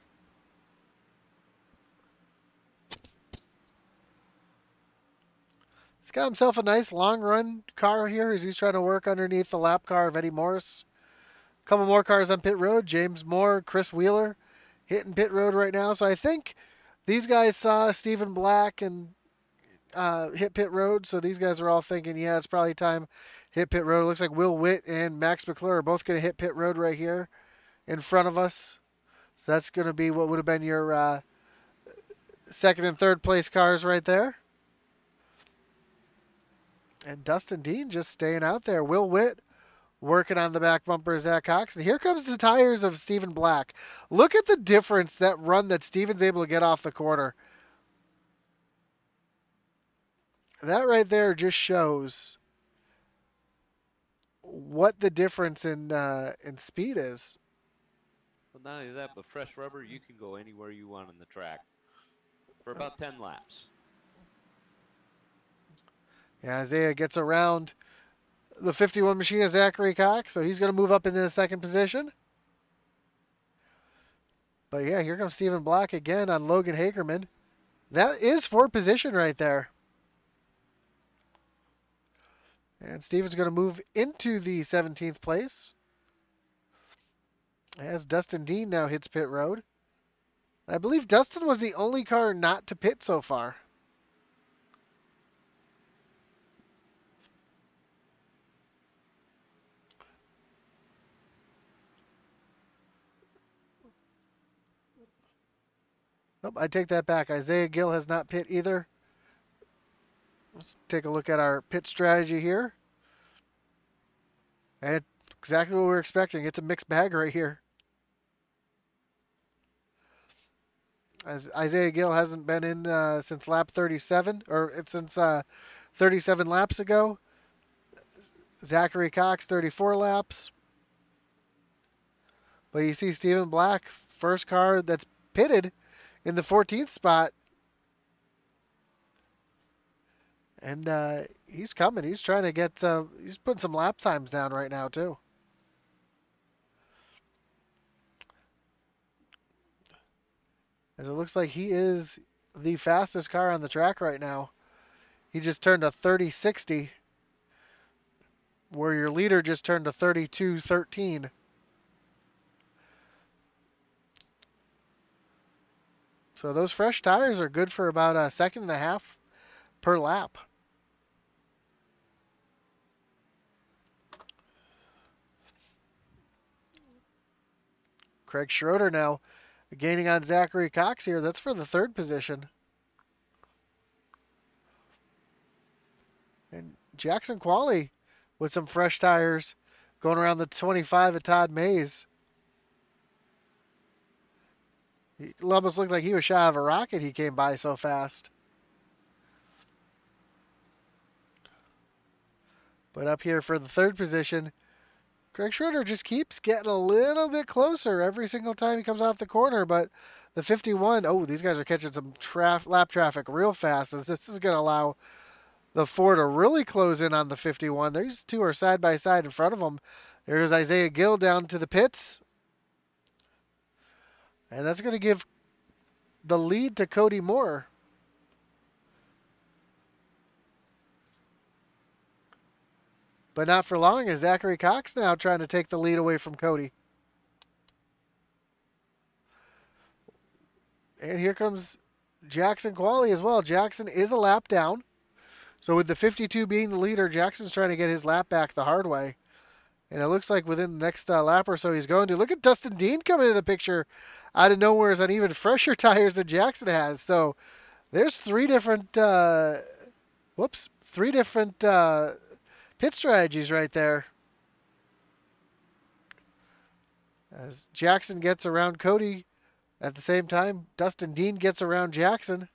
He's got himself a nice long run car here as he's trying to work underneath the lap car of Eddie Morris. A couple more cars on pit road. James Moore, Chris Wheeler hitting pit road right now. So I think these guys saw Stephen Black and hit pit road. So these guys are all thinking, yeah, it's probably time hit pit road. It looks like Will Witt and Max McClure are both going to hit pit road right here in front of us. So that's going to be what would have been your 2nd and 3rd place cars right there. And Dustin Dean just staying out there. Will Witt working on the back bumper of Zach Cox. And here comes the tires of Stephen Black. Look at the difference that run that Stephen's able to get off the corner. That right there just shows what the difference in speed is. Well, not only that, but fresh rubber, you can go anywhere you want on the track for about 10 laps. Yeah, Isaiah gets around the 51 machine of Zachary Cox, so he's going to move up into the 2nd position. But yeah, here comes Stephen Black again on Logan Hagerman. That is 4th position right there. And Stephen's going to move into the 17th place. As Dustin Dean now hits pit road. I believe Dustin was the only car not to pit so far. Nope, I take that back. Isaiah Gill has not pit either. Let's take a look at our pit strategy here. And exactly what we're expecting. It's a mixed bag right here. As Isaiah Gill hasn't been in since lap 37, or since 37 laps ago. Zachary Cox, 34 laps. But you see Stephen Black, first car that's pitted in the 14th spot. And he's coming. He's trying to get, he's putting some lap times down right now, too. As it looks like he is the fastest car on the track right now. He just turned a 30.60, where your leader just turned a 32.13. So those fresh tires are good for about a 1.5 seconds per lap. Craig Schroeder now gaining on Zachary Cox here. That's for the 3rd position. And Jackson Qualley with some fresh tires going around the 25 of Todd Mays. It almost looked like he was shot out of a rocket. He came by so fast. But up here for the 3rd position, Craig Schroeder just keeps getting a little bit closer every single time he comes off the corner. But the 51, oh, these guys are catching some lap traffic real fast. This is going to allow the 4 to really close in on the 51. These two are side by side in front of them. There's Isaiah Gill down to the pits. And that's going to give the lead to Cody Moore. But not for long, as Zachary Cox now trying to take the lead away from Cody. And here comes Jackson Qualley as well. Jackson is a lap down. So with the 52 being the leader, Jackson's trying to get his lap back the hard way. And it looks like within the next lap or so he's going to. Look at Dustin Dean coming into the picture out of nowhere on even fresher tires than Jackson has. So there's three different pit strategies right there. As Jackson gets around Cody, at the same time, Dustin Dean gets around Jackson.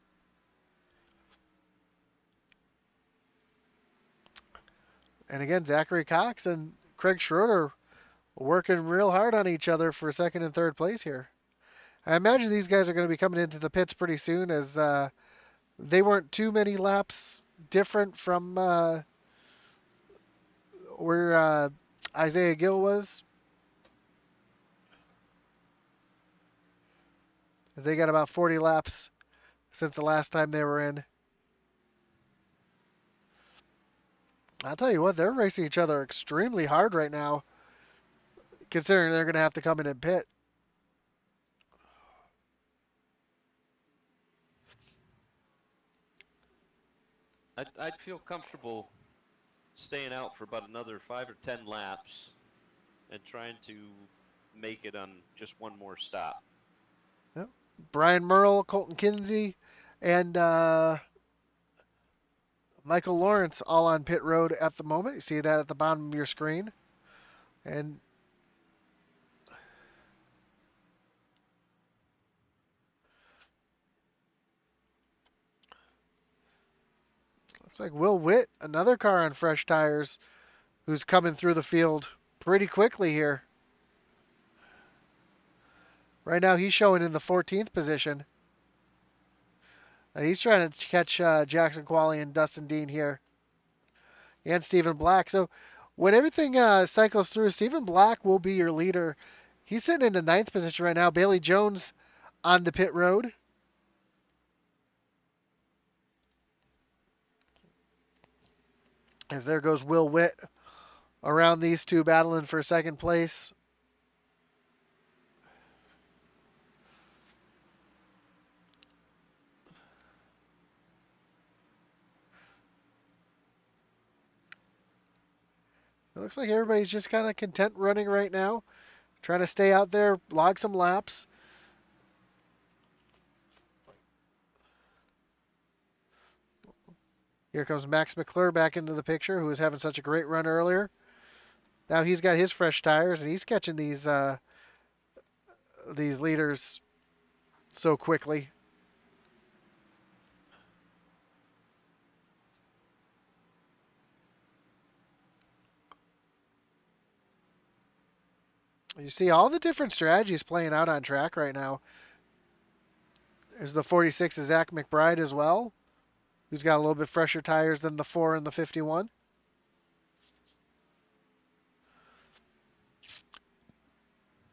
And again, Zachary Cox and Craig Schroeder working real hard on each other for second and third place here. I imagine these guys are going to be coming into the pits pretty soon, as they weren't too many laps different from where Isaiah Gill was. As they got about 40 laps since the last time they were in. I'll tell you what, they're racing each other extremely hard right now, considering they're going to have to come in and pit. I'd feel comfortable staying out for about another 5 or 10 laps and trying to make it on just one more stop. Yep. Brian Merle, Colton Kinsey, and Michael Lawrence all on pit road at the moment. You see that at the bottom of your screen. And looks like Will Witt, another car on fresh tires, who's coming through the field pretty quickly here. Right now he's showing in the 14th position. And he's trying to catch Jackson Qualley and Dustin Dean here. And Stephen Black. So when everything cycles through, Stephen Black will be your leader. He's sitting in the 9th position right now. Bailey Jones on the pit road. As there goes Will Witt around these two battling for second place. It looks like everybody's just kind of content running right now. Trying to stay out there, log some laps. Here comes Max McClure back into the picture, who was having such a great run earlier. Now he's got his fresh tires, and he's catching these leaders so quickly. You see all the different strategies playing out on track right now. There's the 46 of Zach McBride as well, who's got a little bit fresher tires than the 4 and the 51.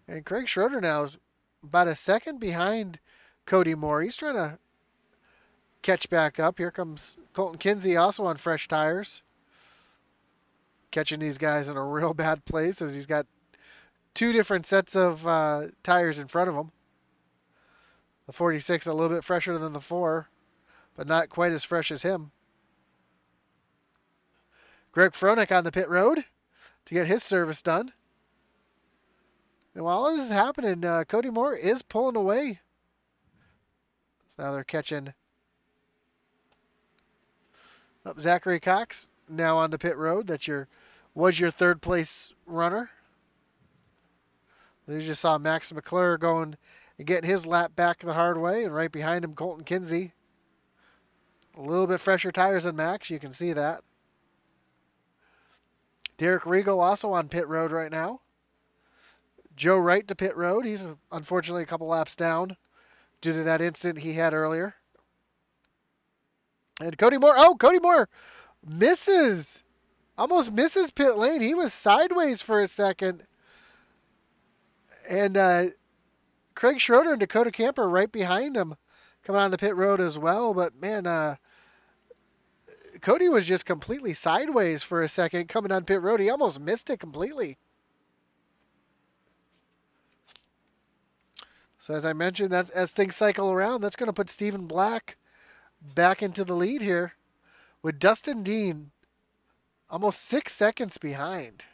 And Craig Schroeder now is about a second behind Cody Moore. He's trying to catch back up. Here comes Colton Kinsey also on fresh tires. Catching these guys in a real bad place, as he's got two different sets of tires in front of him. The 46 a little bit fresher than the 4, but not quite as fresh as him. Greg Froelich on the pit road to get his service done. And while all this is happening, Cody Moore is pulling away. So now they're catching up Zachary Cox now on the pit road. Was your third place runner. You just saw Max McClure going and getting his lap back the hard way, and right behind him, Colton Kinsey. A little bit fresher tires than Max, you can see that. Derek Regal also on pit road right now. Joe Wright to pit road. He's unfortunately a couple laps down due to that incident he had earlier. And Cody Moore almost misses pit lane. He was sideways for a second. And Craig Schroeder and Dakota Camper right behind him coming on the pit road as well. But man, Cody was just completely sideways for a second coming on pit road. He almost missed it completely. So as I mentioned, that's as things cycle around, that's going to put Stephen Black back into the lead here with Dustin Dean almost 6 seconds behind.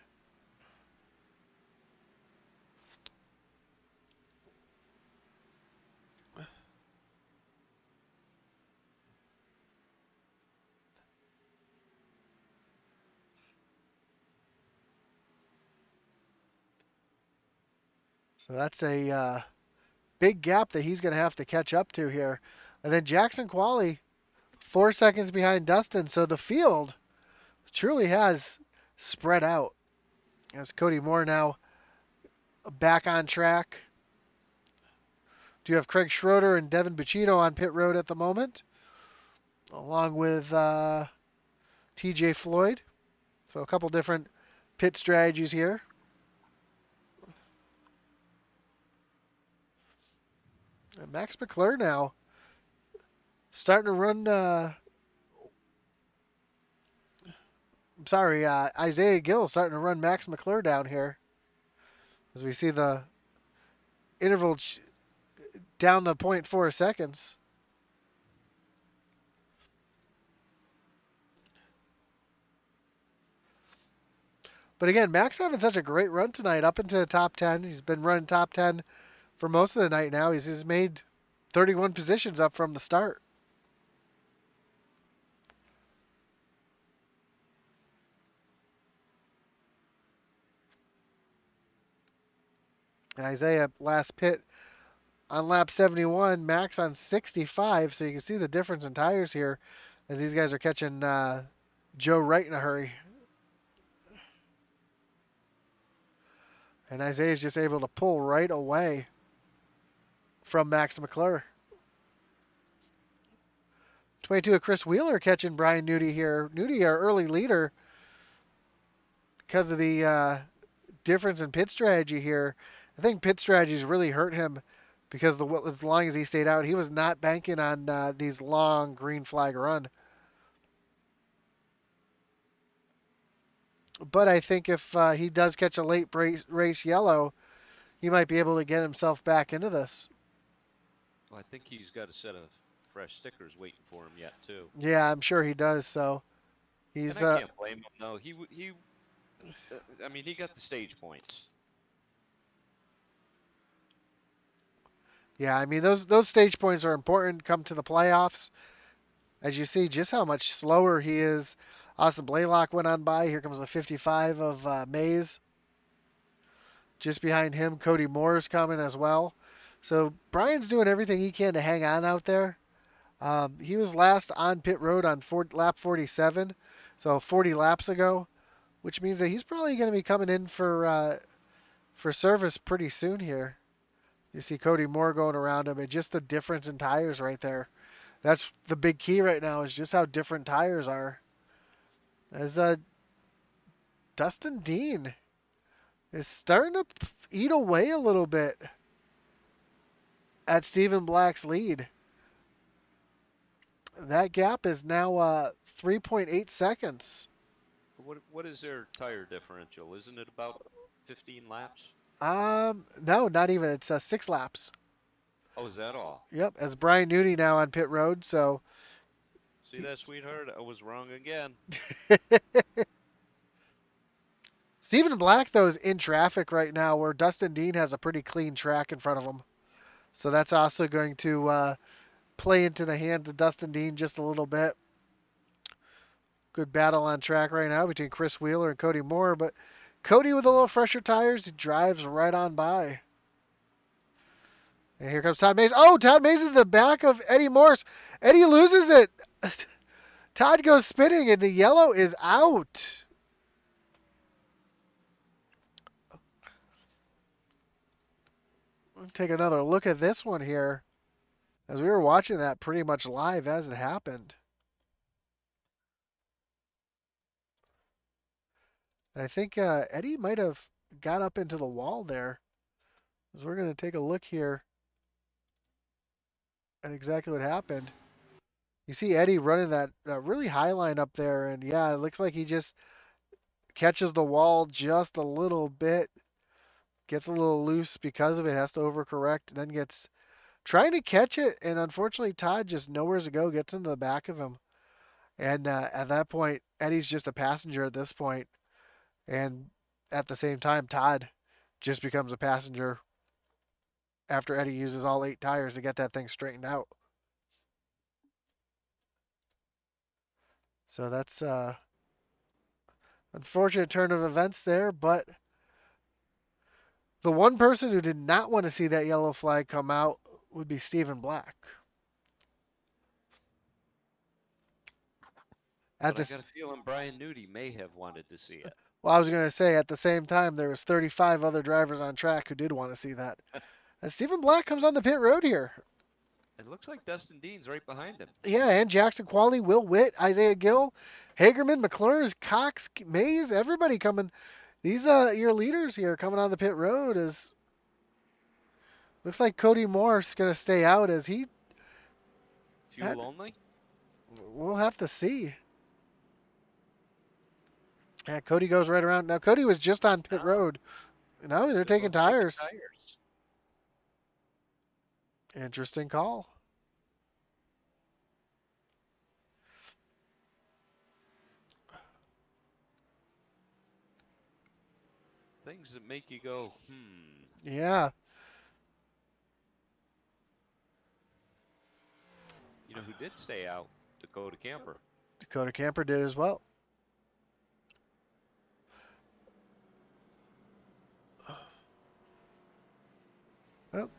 So that's a big gap that he's going to have to catch up to here. And then Jackson Qualley, 4 seconds behind Dustin. So the field truly has spread out. As Cody Moore now back on track. Do you have Craig Schroeder and Devin Bacino on pit road at the moment, along with TJ Floyd. So a couple different pit strategies here. And Max McClure now starting to run. Isaiah Gill starting to run Max McClure down here as we see the interval down to 0.4 seconds. But again, Max having such a great run tonight, up into the top 10. He's been running top 10 for most of the night now. He's made 31 positions up from the start. Isaiah last pit on lap 71, Max on 65, so you can see the difference in tires here as these guys are catching Joe right in a hurry. And Isaiah's just able to pull right away from Max McClure. 22 of Chris Wheeler catching Brian Nudie here. Nudie, our early leader, because of the difference in pit strategy here. I think pit strategies really hurt him because as long as he stayed out, he was not banking on these long green flag run. But I think if he does catch a late race yellow, he might be able to get himself back into this. Well, I think he's got a set of fresh stickers waiting for him yet too. Yeah, I'm sure he does. So he's. And I can't blame him though. I mean, he got the stage points. Yeah, I mean those stage points are important come to the playoffs. As you see just how much slower he is. Austin Blaylock went on by. Here comes the 55 of Mays. Just behind him, Cody Moore's coming as well. So Brian's doing everything he can to hang on out there. He was last on pit road on lap 47, so 40 laps ago, which means that he's probably going to be coming in for service pretty soon here. You see Cody Moore going around him, and just the difference in tires right there. That's the big key right now, is just how different tires are. As Dustin Dean is starting to eat away a little bit at Stephen Black's lead. That gap is now 3.8 seconds. What is their tire differential? Isn't it about 15 laps? No, not even. It's 6 laps. Oh, is that all? Yep, as Brian Nudie now on pit road, so. See that, sweetheart? I was wrong again. Stephen Black, though, is in traffic right now where Dustin Dean has a pretty clean track in front of him. So that's also going to play into the hands of Dustin Dean just a little bit. Good battle on track right now between Chris Wheeler and Cody Moore, but Cody with a little fresher tires, he drives right on by. And here comes Todd Mays. Oh, Todd Mays is in the back of Eddie Morse. Eddie loses it. Todd goes spinning, and the yellow is out. Let's take another look at this one here, as we were watching that pretty much live as it happened. I think Eddie might have got up into the wall there. As we're going to take a look here and exactly what happened. You see Eddie running that really high line up there, and yeah, it looks like he just catches the wall just a little bit, gets a little loose because of it, has to overcorrect, then gets trying to catch it, and unfortunately Todd just nowhere to go, gets into the back of him. And at that point, Eddie's just a passenger at this point, and at the same time, Todd just becomes a passenger after Eddie uses all 8 tires to get that thing straightened out. So that's unfortunate turn of events there, but the one person who did not want to see that yellow flag come out would be Stephen Black. At But I got this, a feeling Brian Nudie may have wanted to see it. well, I was going to say at the same time there was 35 other drivers on track who did want to see that. And Stephen Black comes on the pit road here. It looks like Dustin Dean's right behind him. Yeah, and Jackson Qualley, Will Witt, Isaiah Gill, Hagerman, McClure, Cox, Mays, everybody coming. These your leaders here coming on the pit road. Is looks like Cody Moore's gonna stay out as he. Fuel only? We'll have to see. Yeah, Cody goes right around. Now Cody was just on pit road. Now they're taking tires. Interesting call. Things that make you go, Yeah. You know who did stay out? Dakota Camper. Dakota Camper did as well. Well,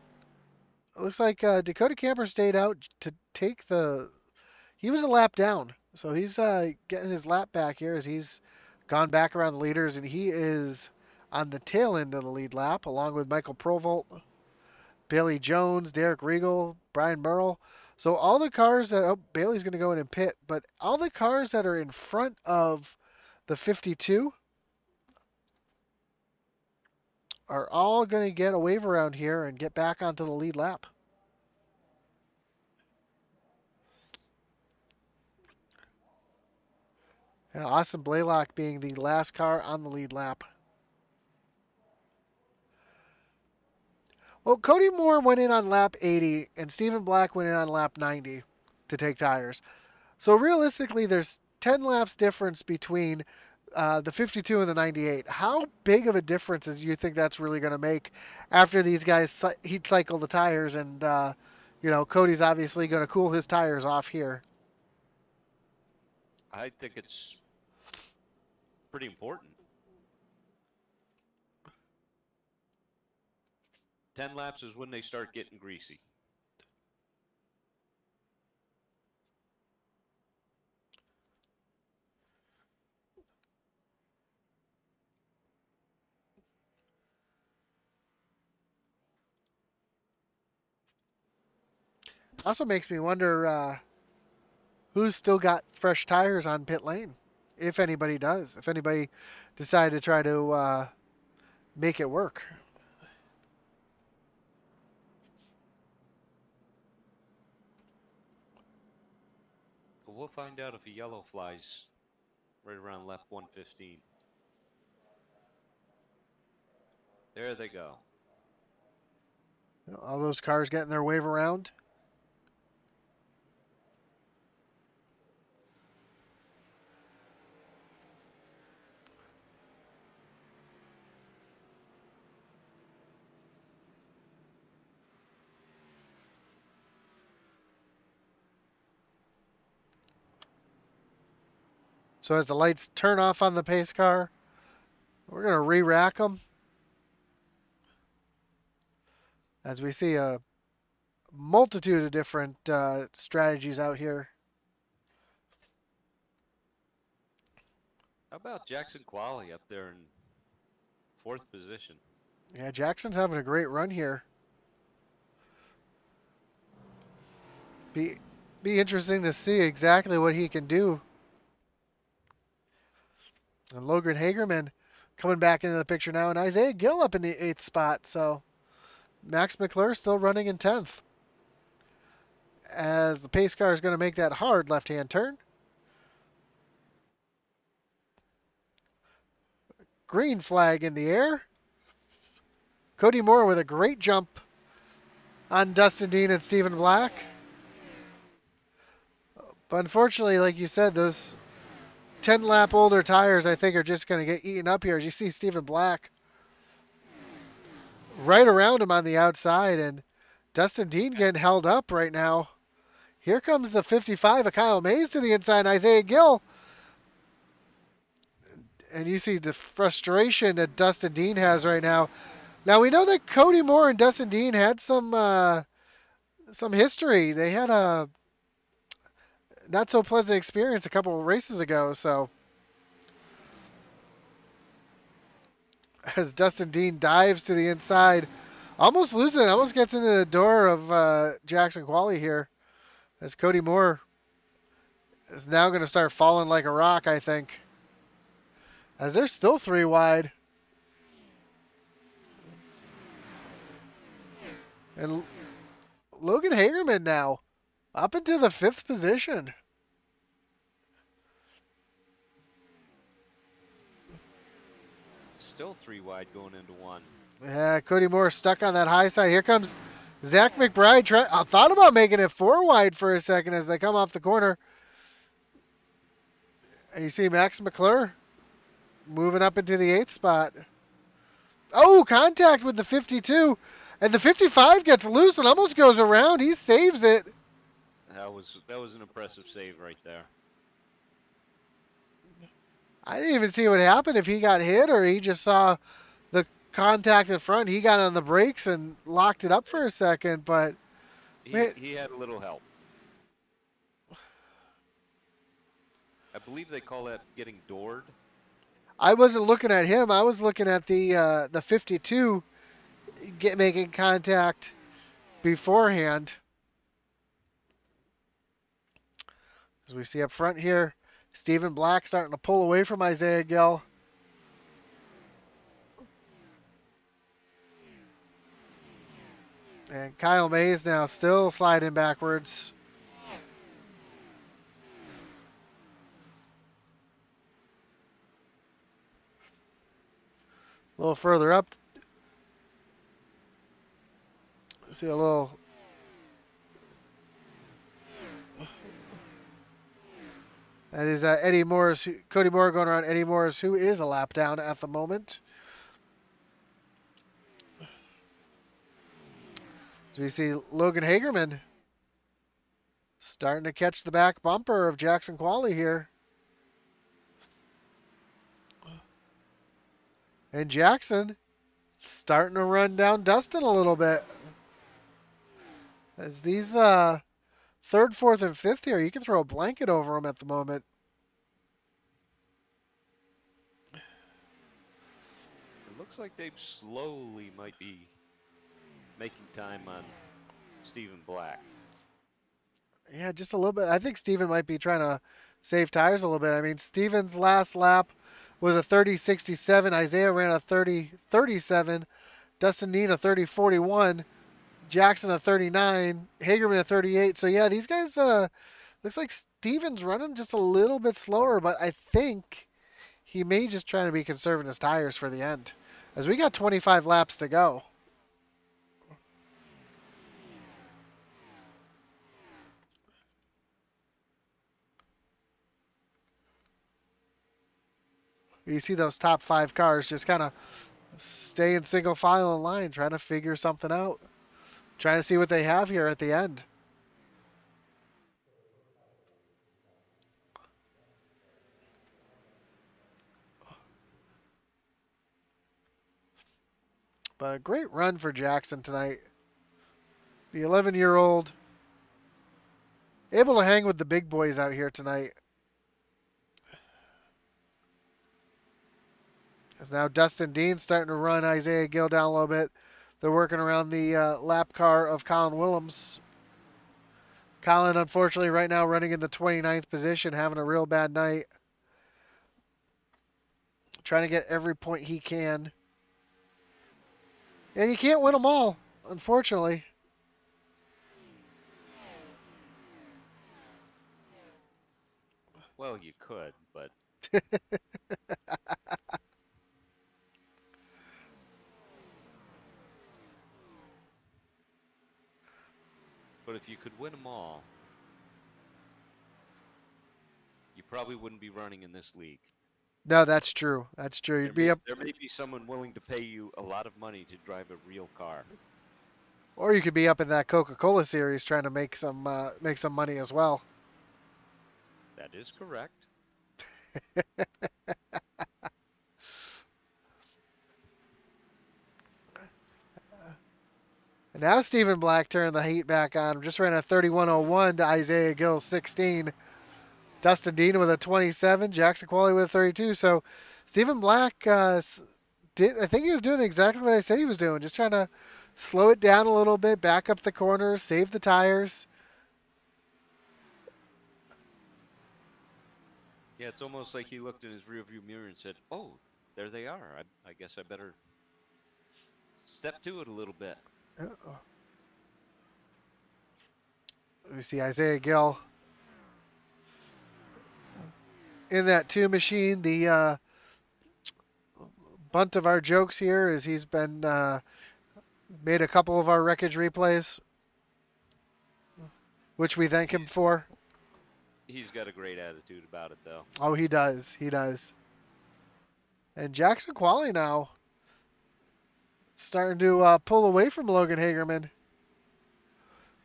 it looks like Dakota Camper stayed out to take the. He was a lap down, so he's getting his lap back here as he's gone back around the leaders, and he is on the tail end of the lead lap, along with Michael Provolt, Bailey Jones, Derek Regal, Brian Merle. So all the cars that Bailey's going to go in and pit, but all the cars that are in front of the 52 are all going to get a wave around here and get back onto the lead lap. Yeah, Austin Blaylock being the last car on the lead lap. Well, Cody Moore went in on lap 80 and Stephen Black went in on lap 90 to take tires. So realistically, there's 10 laps difference between the 52 and the 98. How big of a difference do you think that's really going to make after these guys heat cycle the tires and, Cody's obviously going to cool his tires off here? I think it's pretty important. 10 laps is when they start getting greasy. Also makes me wonder who's still got fresh tires on pit lane, if anybody does. If anybody decided to try to make it work. We'll find out if a yellow flies right around lap 115. There they go. All those cars getting their wave around. So as the lights turn off on the pace car, we're going to re-rack them. As we see a multitude of different strategies out here. How about Jackson Qualley up there in 4th position? Yeah, Jackson's having a great run here. Be interesting to see exactly what he can do. And Logan Hagerman coming back into the picture now, and Isaiah Gill up in the 8th spot. So Max McClure still running in 10th. as the pace car is going to make that hard left-hand turn. Green flag in the air. Cody Moore with a great jump on Dustin Dean and Stephen Black. But unfortunately, like you said, those 10-lap older tires, I think, are just going to get eaten up here. As you see Stephen Black right around him on the outside, and Dustin Dean getting held up right now. Here comes the 55 of Kyle Mays to the inside, Isaiah Gill. And you see the frustration that Dustin Dean has right now. Now, we know that Cody Moore and Dustin Dean had some history. They had a not so pleasant experience a couple of races ago. So as Dustin Dean dives to the inside, almost losing it, almost gets into the door of Jackson Qualley here, as Cody Moore is now going to start falling like a rock, I think, as they're still 3 wide. And Logan Hagerman now up into the 5th position. Still 3 wide going into 1. Yeah, Cody Moore stuck on that high side. Here comes Zach McBride. I thought about making it 4 wide for a second as they come off the corner. And you see Max McClure moving up into the 8th spot. Oh, contact with the 52. And the 55 gets loose and almost goes around. He saves it. That was an impressive save right there. I didn't even see what happened, if he got hit or he just saw the contact in front. He got on the brakes and locked it up for a second, but he had a little help. I believe they call that getting doored. I wasn't looking at him. I was looking at the 52 making contact beforehand. As we see up front here, Stephen Black starting to pull away from Isaiah Gill. And Kyle Mays now still sliding backwards. A little further up. See a little. That is Eddie Morris, Cody Moore going around Eddie Morris, who is a lap down at the moment. So we see Logan Hagerman starting to catch the back bumper of Jackson Qualley here. And Jackson starting to run down Dustin a little bit. As these 3rd, 4th, and 5th here, you can throw a blanket over them at the moment. It looks like they slowly might be making time on Stephen Black. Yeah, just a little bit. I think Steven might be trying to save tires a little bit. I mean, Steven's last lap was a 30.67. Isaiah ran a 30.37. Dustin Dean a 30.41. Jackson a 39. Hagerman a 38. So, yeah, these guys, looks like Steven's running just a little bit slower, but I think he may just try to be conserving his tires for the end, as we got 25 laps to go. You see those top 5 cars just kind of stay in single file in line, trying to figure something out. Trying to see what they have here at the end. But a great run for Jackson tonight. The 11-year-old able to hang with the big boys out here tonight. As now Dustin Dean starting to run Isaiah Gill down a little bit. They're working around the lap car of Colin Willems. Colin, unfortunately, right now running in the 29th position, having a real bad night. Trying to get every point he can. And you can't win them all, unfortunately. Well, you could, but if you could win them all, you probably wouldn't be running in this league. No, that's true. That's true. You'd be up, There may be someone willing to pay you a lot of money to drive a real car. or you could be up in that Coca-Cola series trying to make some money as well. That is correct. And now Stephen Black turned the heat back on. Just ran a 31:01 to Isaiah Gill's 16. Dustin Dean with a 27. Jackson Qualley with a 32. So Stephen Black I think he was doing exactly what I said he was doing. Just trying to slow it down a little bit, back up the corners, save the tires. Yeah, it's almost like he looked in his rearview mirror and said, "Oh, there they are. I guess I better step to it a little bit." Uh-oh. We see Isaiah Gill in that 2 machine. The bunt of our jokes here is he's been made a couple of our wreckage replays, which we thank him for. He's got a great attitude about it, though. Oh, he does. He does. And Jackson Qualley now starting to pull away from Logan Hagerman.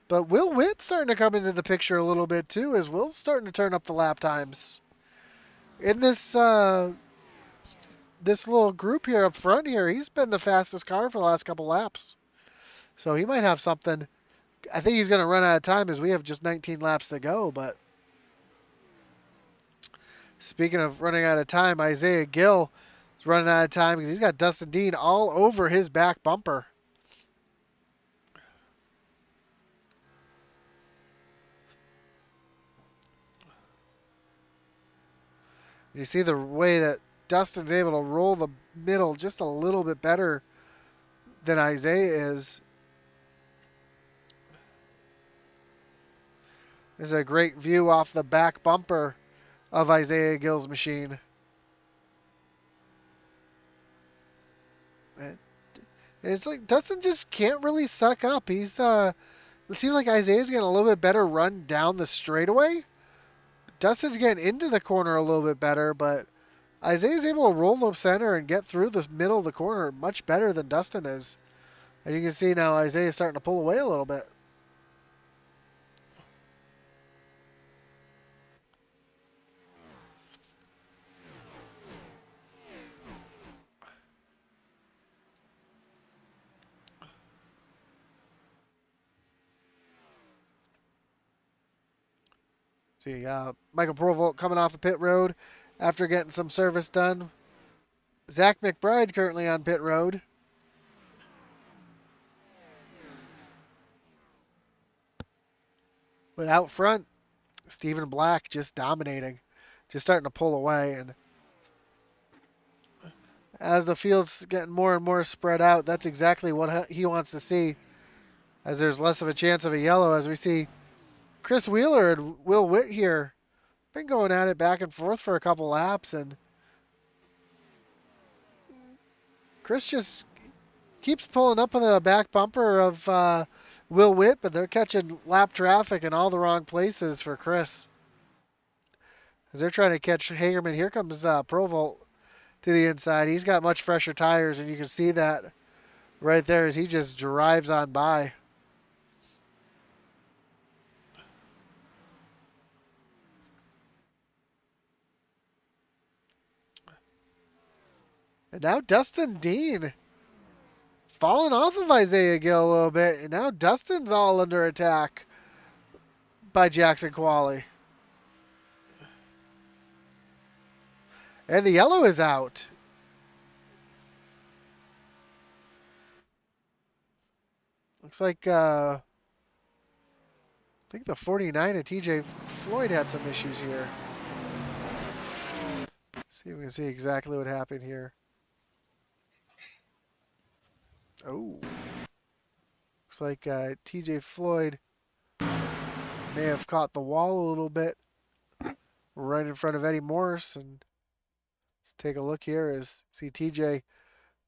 But Will Witt starting to come into the picture a little bit too, as Will's starting to turn up the lap times. In this this little group here up front here, he's been the fastest car for the last couple laps. So he might have something. I think he's going to run out of time as we have just 19 laps to go. But speaking of running out of time, Isaiah Gill is running out of time because he's got Dustin Dean all over his back bumper. You see the way that Dustin's able to roll the middle just a little bit better than Isaiah is. This is a great view off the back bumper of Isaiah Gill's machine. It's like Dustin just can't really suck up. It seems like Isaiah's getting a little bit better run down the straightaway. Dustin's getting into the corner a little bit better, but Isaiah's able to roll the center and get through the middle of the corner much better than Dustin is. And you can see now Isaiah's starting to pull away a little bit. See, Michael Provolt coming off the pit road after getting some service done. Zach McBride currently on pit road. But out front, Stephen Black just dominating, just starting to pull away. And as the field's getting more and more spread out, that's exactly what he wants to see, as there's less of a chance of a yellow, as we see Chris Wheeler and Will Witt here been going at it back and forth for a couple laps, and Chris just keeps pulling up on the back bumper of Will Witt, but they're catching lap traffic in all the wrong places for Chris. As they're trying to catch Hagerman. Here comes Provolt to the inside. He's got much fresher tires, and you can see that right there as he just drives on by. And now Dustin Dean falling off of Isaiah Gill a little bit. And now Dustin's all under attack by Jackson Qualley. And the yellow is out. Looks like I think the 49 of TJ Floyd had some issues here. See if we can see exactly what happened here. Oh. Looks like TJ Floyd may have caught the wall a little bit right in front of Eddie Morris. And let's take a look here as see TJ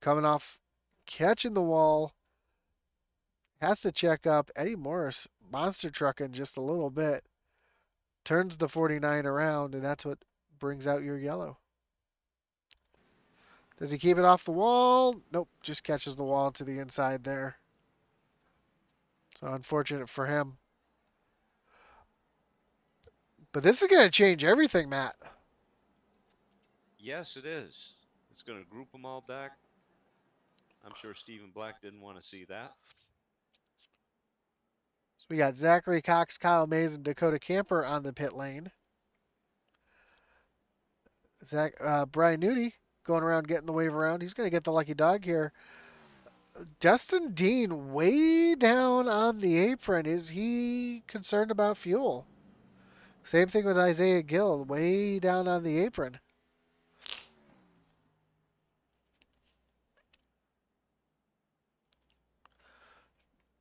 coming off, catching the wall, has to check up. Eddie Morris monster trucking just a little bit, turns the 49 around, and that's what brings out your yellow. Does he keep it off the wall? Nope, just catches the wall to the inside there. So unfortunate for him. But this is going to change everything, Matt. Yes, it is. It's going to group them all back. I'm sure Stephen Black didn't want to see that. So we got Zachary Cox, Kyle Mays, and Dakota Camper on the pit lane. Brian Nudie going around getting the wave around. He's going to get the lucky dog here. Dustin Dean way down on the apron. Is he concerned about fuel? Same thing with Isaiah Gill, way down on the apron.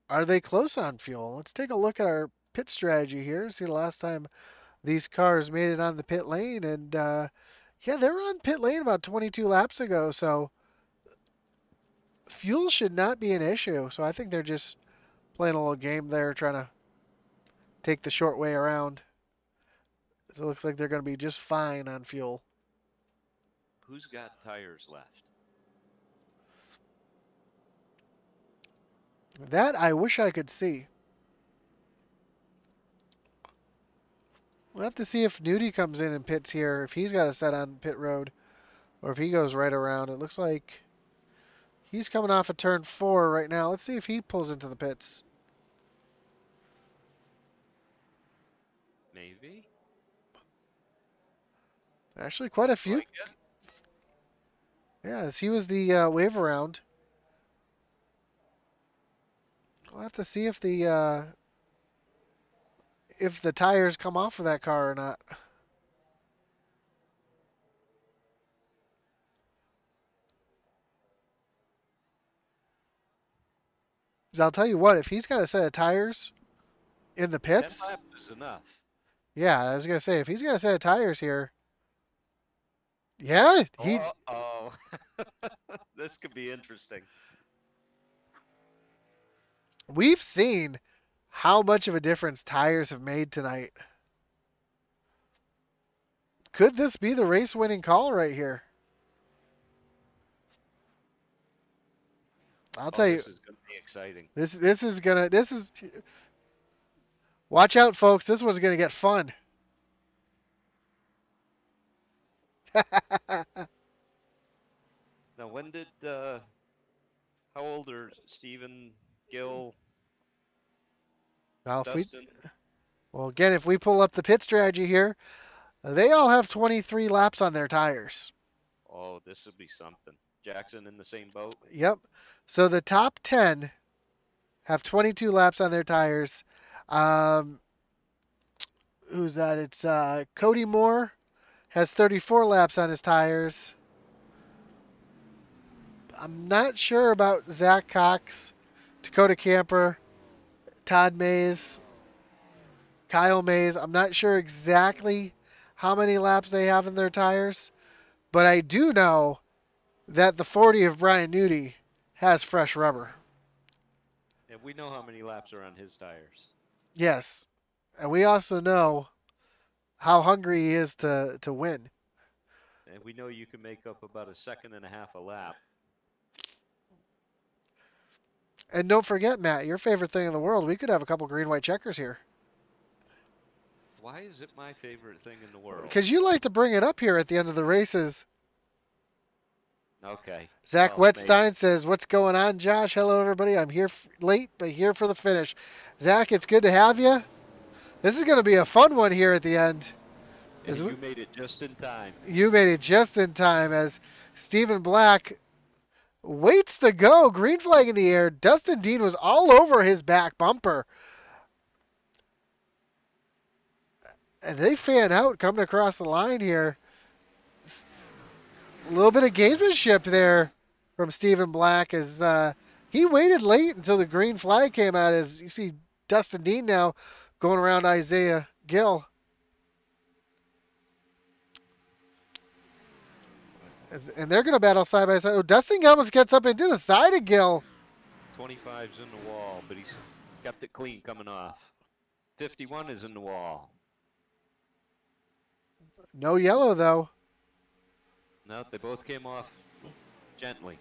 Are they close on fuel? Let's take a look at our pit strategy here. See the last time these cars made it on the pit lane. And yeah, they were on pit lane about 22 laps ago. So fuel should not be an issue. So I think they're just playing a little game there, trying to take the short way around. So it looks like they're going to be just fine on fuel. Who's got tires left? That I wish I could see. We'll have to see if Nudie comes in and pits here, if he's got a set on pit road, or if he goes right around. It looks like he's coming off of turn 4 right now. Let's see if he pulls into the pits. Maybe. Actually, quite a few. Like Yeah, as he was the wave around. We'll have to see if the tires come off of that car or not. I'll tell you what, if he's got a set of tires in the 10 pits, laps is enough. yeah, I was gonna say if he's got a set of tires here, yeah, he. Oh, this could be interesting. We've seen how much of a difference tires have made tonight. Could this be the race-winning call right here? I'll tell you, This is going to be exciting. this is. Watch out, folks. This one's gonna get fun. Now, when did how old are Stephen, Gill, Now, Dustin? well, again, if we pull up the pit strategy here, they all have 23 laps on their tires. Oh, this would be something. Jackson in the same boat. Yep. So the top 10 have 22 laps on their tires. Who's that? It's Cody Moore has 34 laps on his tires. I'm not sure about Zach Cox, Dakota Camper, Todd Mays, Kyle Mays. I'm not sure exactly how many laps they have in their tires, but I do know that the 40 of Brian Nudie has fresh rubber. And we know how many laps are on his tires. Yes. And we also know how hungry he is to win. And we know you can make up about a second and a half a lap. And don't forget, Matt, your favorite thing in the world, we could have a couple green-white checkers here. Why is it my favorite thing in the world? Because you like to bring it up here at the end of the races. Okay. Zach Well, Wetstein says, "What's going on, Josh? Hello, everybody. I'm here late, but here for the finish." Zach, it's good to have you. This is going to be a fun one here at the end. And you made it just in time. You made it just in time as Stephen Black waits to go. Green flag in the air. Dustin Dean was all over his back bumper. And they fan out coming across the line here. A little bit of gamesmanship there from Stephen Black as he waited late until the green flag came out as you see Dustin Dean now going around Isaiah Gill. And they're going to battle side by side. Oh, Dustin almost gets up into the side of Gill. 25's in the wall, but he's kept it clean coming off. 51 is in the wall. No yellow, though. No, they both came off gently.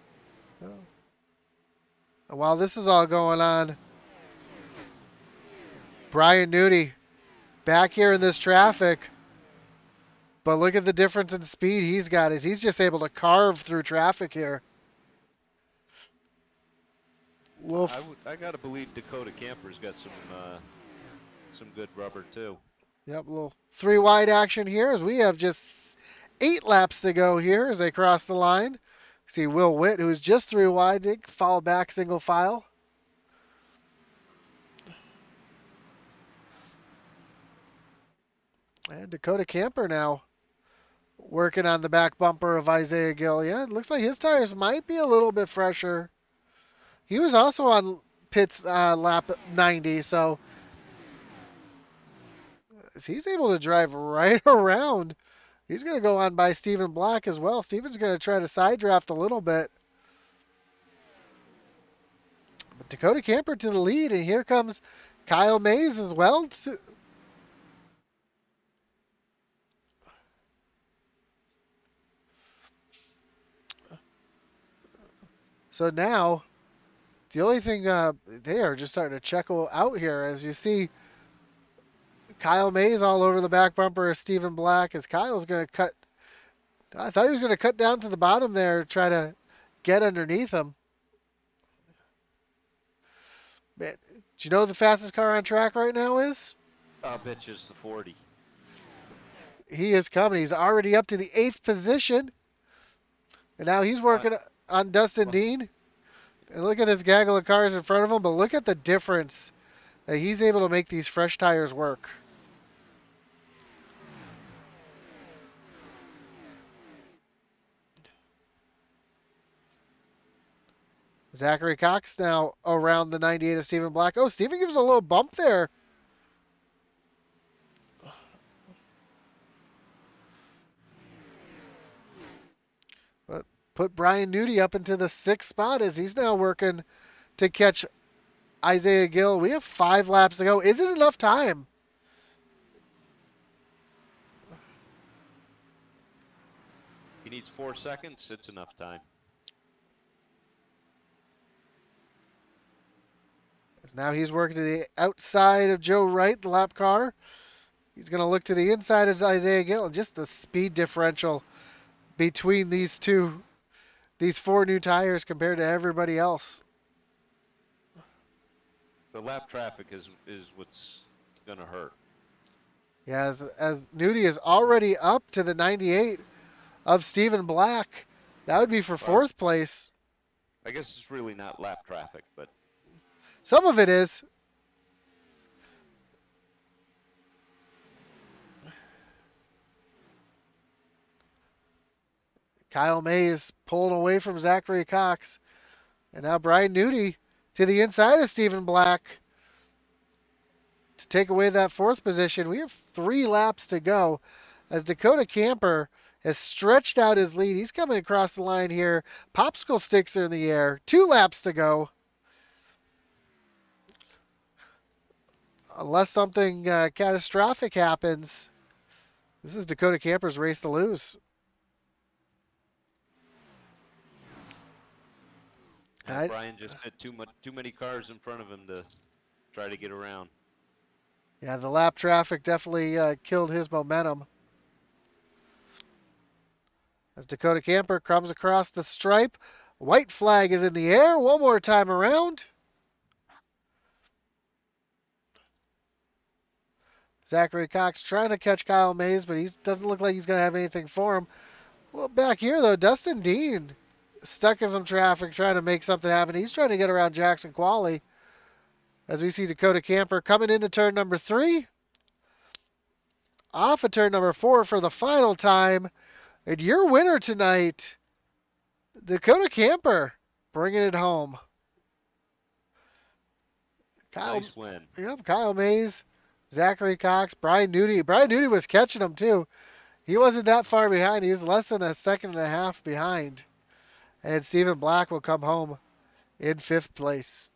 And while this is all going on, Brian Nudie back here in this traffic. But look at the difference in speed he's got. He's just able to carve through traffic here. I gotta believe Dakota Camper's got some good rubber too. Yep, little 3 wide action here as we have just 8 laps to go here as they cross the line. See Will Witt, who's just 3 wide, they fall back single file. And Dakota Camper now working on the back bumper of Isaiah Gill. Yeah, it looks like his tires might be a little bit fresher. He was also on pits lap 90, so he's able to drive right around. He's going to go on by Stephen Black as well. Stephen's going to try to side draft a little bit. But Dakota Camper to the lead, and here comes Kyle Mays as well. So now, the only thing they are just starting to check out here, as you see Kyle Mays all over the back bumper of Stephen Black, as Kyle's going to cut. I thought he was going to cut down to the bottom there, try to get underneath him. Man, do you know the fastest car on track right now is? I'll bet you it's the 40. He is coming. He's already up to the 8th position. And now he's working on Dustin Dean. And look at this gaggle of cars in front of him, but look at the difference that he's able to make these fresh tires work. Zachary Cox now around the 98 of Stephen Black. Oh, Stephen gives a little bump there. But put Brian Nudie up into the 6th spot as he's now working to catch Isaiah Gill. We have 5 laps to go. Is it enough time? He needs 4 seconds. It's enough time. Now he's working to the outside of Joe Wright, the lap car. He's going to look to the inside of Isaiah Gill. And just the speed differential between these 4 new tires compared to everybody else. The lap traffic is what's going to hurt. Yeah, as Nudie is already up to the 98 of Stephen Black. That would be for 4th place. I guess it's really not lap traffic, but some of it is. Kyle Mays pulling away from Zachary Cox. And now Brian Nudie to the inside of Stephen Black to take away that 4th position. We have 3 laps to go as Dakota Camper has stretched out his lead. He's coming across the line here. Popsicle sticks are in the air. 2 laps to go. Unless something catastrophic happens, this is Dakota Camper's race to lose. Brian just had too many cars in front of him to try to get around. Yeah, the lap traffic definitely killed his momentum. As Dakota Camper comes across the stripe, white flag is in the air. One more time around. Zachary Cox trying to catch Kyle Mays, but he doesn't look like he's going to have anything for him. Well, back here, though, Dustin Dean stuck in some traffic trying to make something happen. He's trying to get around Jackson Qualley. As we see Dakota Camper coming into turn number 3. Off of turn number 4 for the final time. And your winner tonight, Dakota Camper, bringing it home. Nice win. Yep, Kyle Mays, Zachary Cox, Brian Nudie. Brian Nudie was catching them too. He wasn't that far behind. He was less than a second and a half behind. And Stephen Black will come home in 5th place.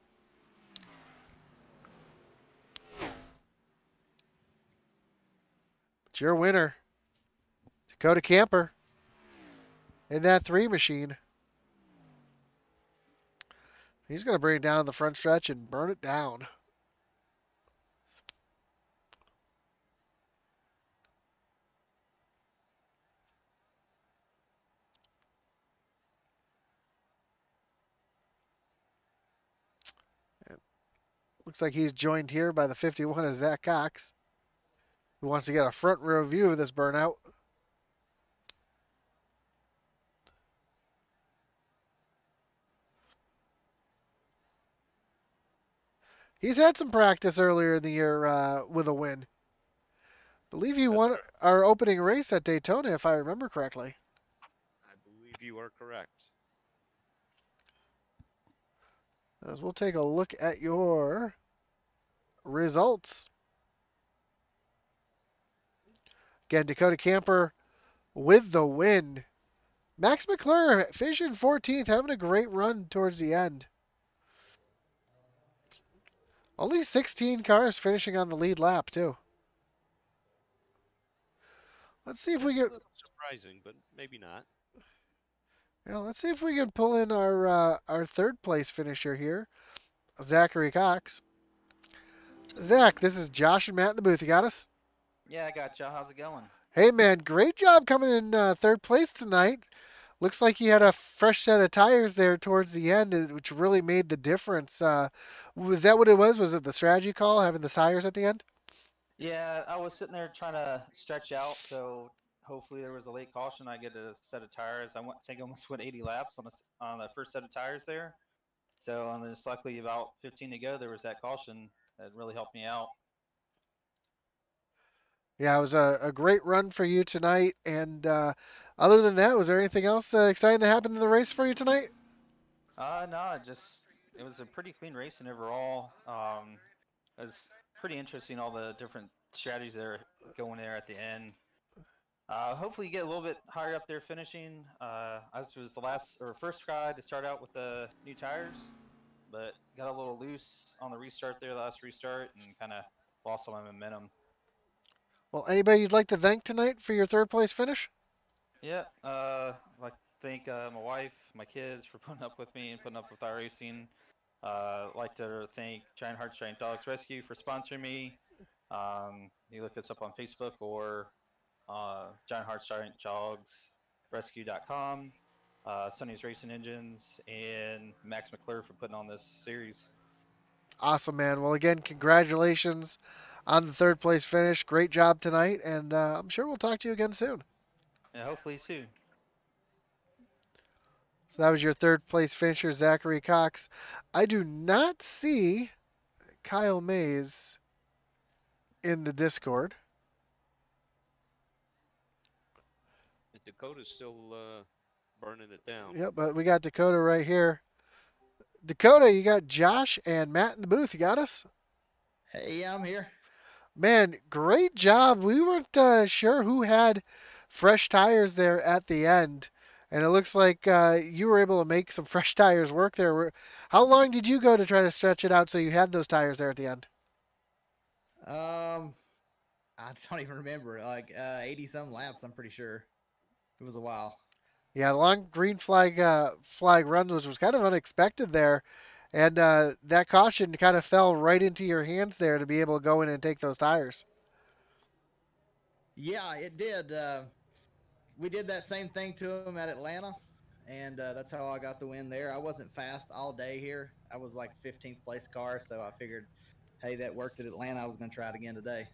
It's your winner, Dakota Camper, in that 3 machine. He's going to bring it down the front stretch and burn it down. Looks like he's joined here by the 51 of Zach Cox, who wants to get a front row view of this burnout. He's had some practice earlier in the year with a win. Believe he That's won right. our opening race at Daytona, if I remember correctly. I believe you are correct. As we'll take a look at your results. Again, Dakota Camper with the win. Max McClure finishing 14th, having a great run towards the end. Only 16 cars finishing on the lead lap, too. Let's see if we That's a can. little surprising, but maybe not. Yeah, let's see if we can pull in our 3rd place finisher here, Zachary Cox. Zach, this is Josh and Matt in the booth. You got us? Yeah, I got you. How's it going? Hey man, great job coming in 3rd place tonight. Looks like you had a fresh set of tires there towards the end, which really made the difference. Was that what it was? Was it the strategy call, having the tires at the end? Yeah, I was sitting there trying to stretch out, so hopefully there was a late caution. I get a set of tires. I think I almost went 80 laps on the first set of tires there. So and there's luckily about 15 to go. There was that caution that really helped me out. Yeah, it was a great run for you tonight. And other than that, was there anything else exciting to happen in the race for you tonight? No, it was a pretty clean racing overall. It was pretty interesting all the different strategies that are going there at the end. Hopefully, you get a little bit higher up there finishing. This was the last or first try to start out with the new tires, but got a little loose on the restart there, last restart, and kind of lost some of my momentum. Well, anybody you'd like to thank tonight for your 3rd place finish? Yeah, like thank my wife, my kids for putting up with me and putting up with our racing. Like to thank Giant Hearts Giant Dogs Rescue for sponsoring me. You look us up on Facebook or Giant Hearts Giant Dogs Rescue.com. Sonny's Racing Engines, and Max McClure for putting on this series. Awesome, man. Well, again, congratulations on the 3rd place finish. Great job tonight, and I'm sure we'll talk to you again soon. And hopefully soon. So that was your 3rd place finisher, Zachary Cox. I do not see Kyle Mays in the Discord. Dakota's still burning it down. Yep, but we got Dakota right here. Dakota, you got Josh and Matt in the booth. You got us? Hey, yeah, I'm here. Man, great job. We weren't sure who had fresh tires there at the end. And it looks like you were able to make some fresh tires work there. How long did you go to try to stretch it out so you had those tires there at the end? I don't even remember. Like 80 some laps, I'm pretty sure. It was a while. Yeah, long green flag runs, which was kind of unexpected there. And that caution kind of fell right into your hands there to be able to go in and take those tires. Yeah, it did. We did that same thing to him at Atlanta, and that's how I got the win there. I wasn't fast all day here. I was like 15th place car, so I figured, hey, that worked at Atlanta. I was going to try it again today.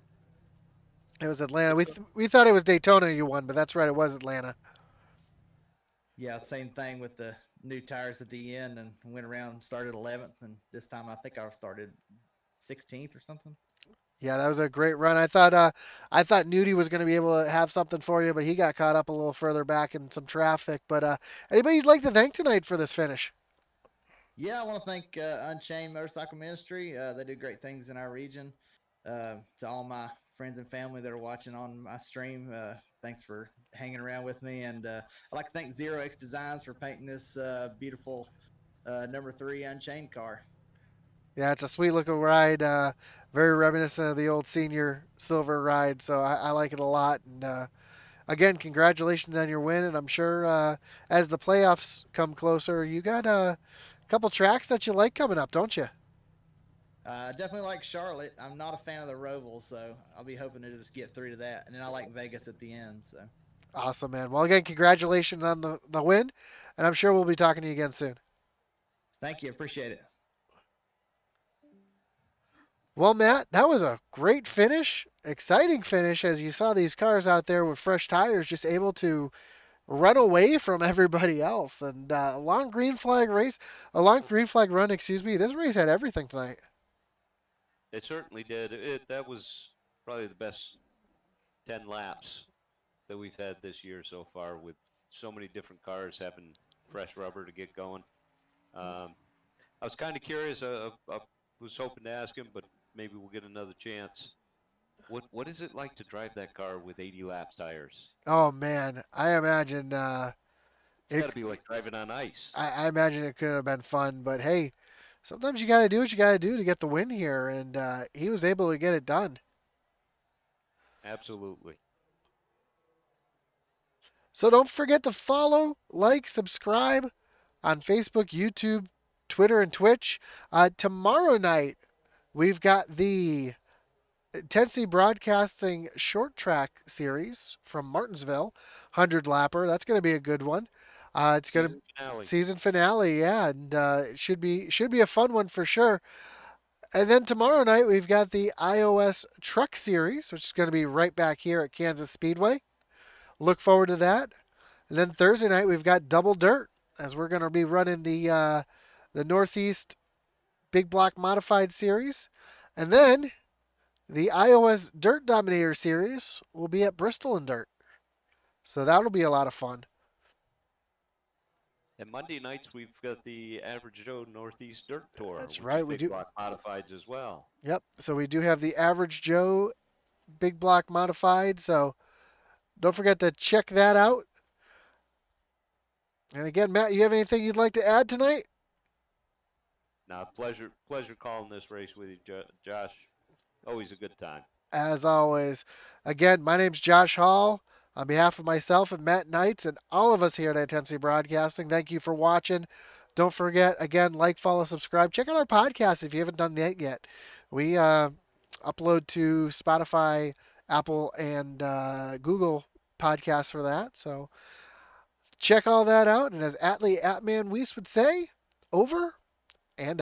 It was Atlanta. We thought it was Daytona you won, but that's right, it was Atlanta. Yeah, same thing with the new tires at the end, and went around, started 11th, and this time I think I started 16th or something. Yeah, that was a great run. I thought Nudie was going to be able to have something for you, but he got caught up a little further back in some traffic. But anybody you'd like to thank tonight for this finish? Yeah, I want to thank Unchained Motorcycle Ministry. They do great things in our region. To all my friends and family that are watching on my stream, thanks for hanging around with me. And I'd like to thank Zero X Designs for painting this beautiful number 3 Unchained car. Yeah, it's a sweet looking ride. Very reminiscent of the old senior silver ride, so I like it a lot. And again, congratulations on your win. And I'm sure as the playoffs come closer, you got a couple tracks that you like coming up, don't you? Definitely like Charlotte. I'm not a fan of the Roval, so I'll be hoping to just get through to that. And then I like Vegas at the end. So Awesome, man. Well, again, congratulations on the win, and I'm sure we'll be talking to you again soon. thank you, appreciate it. Well, Matt, that was a great finish, exciting finish as you saw these cars out there with fresh tires just able to run away from everybody else. And a long green flag run, excuse me. This race had everything tonight. It certainly did. That was probably the best 10 laps that we've had this year so far, with so many different cars having fresh rubber to get going. I was kind of curious. I was hoping to ask him, but maybe we'll get another chance. What is it like to drive that car with 80 laps tires? Oh man, I imagine It's got to be like driving on ice. I imagine it could have been fun, but hey, sometimes you got to do what you got to do to get the win here, and he was able to get it done. Absolutely. So don't forget to follow, like, subscribe on Facebook, YouTube, Twitter, and Twitch. Tomorrow night, we've got the Tennessee Broadcasting Short Track Series from Martinsville, 100 lapper. That's going to be a good one. It's going to Finale. season finale, yeah, and it should be a fun one for sure. And then tomorrow night we've got the iOS Truck Series, which is going to be right back here at Kansas Speedway. Look forward to that. And then Thursday night we've got Double Dirt, as we're going to be running the Northeast Big Block Modified Series. And then the iOS Dirt Dominator Series will be at Bristol and Dirt. So that'll be a lot of fun. And Monday nights we've got the Average Joe Northeast Dirt Tour. That's which right, is we Big do. Block Modifieds as well. Yep. So we do have the Average Joe Big Block Modified. So don't forget to check that out. And again, Matt, you have anything you'd like to add tonight? Now, pleasure calling this race with you, Josh. Always a good time. As always. Again, my name's Josh Hall. On behalf of myself and Matt Knights and all of us here at Tennessee Broadcasting, thank you for watching. Don't forget, again, like, follow, subscribe. Check out our podcast if you haven't done that yet. We upload to Spotify, Apple, and Google podcasts for that. So check all that out. And as Atlee Atman Weiss would say, over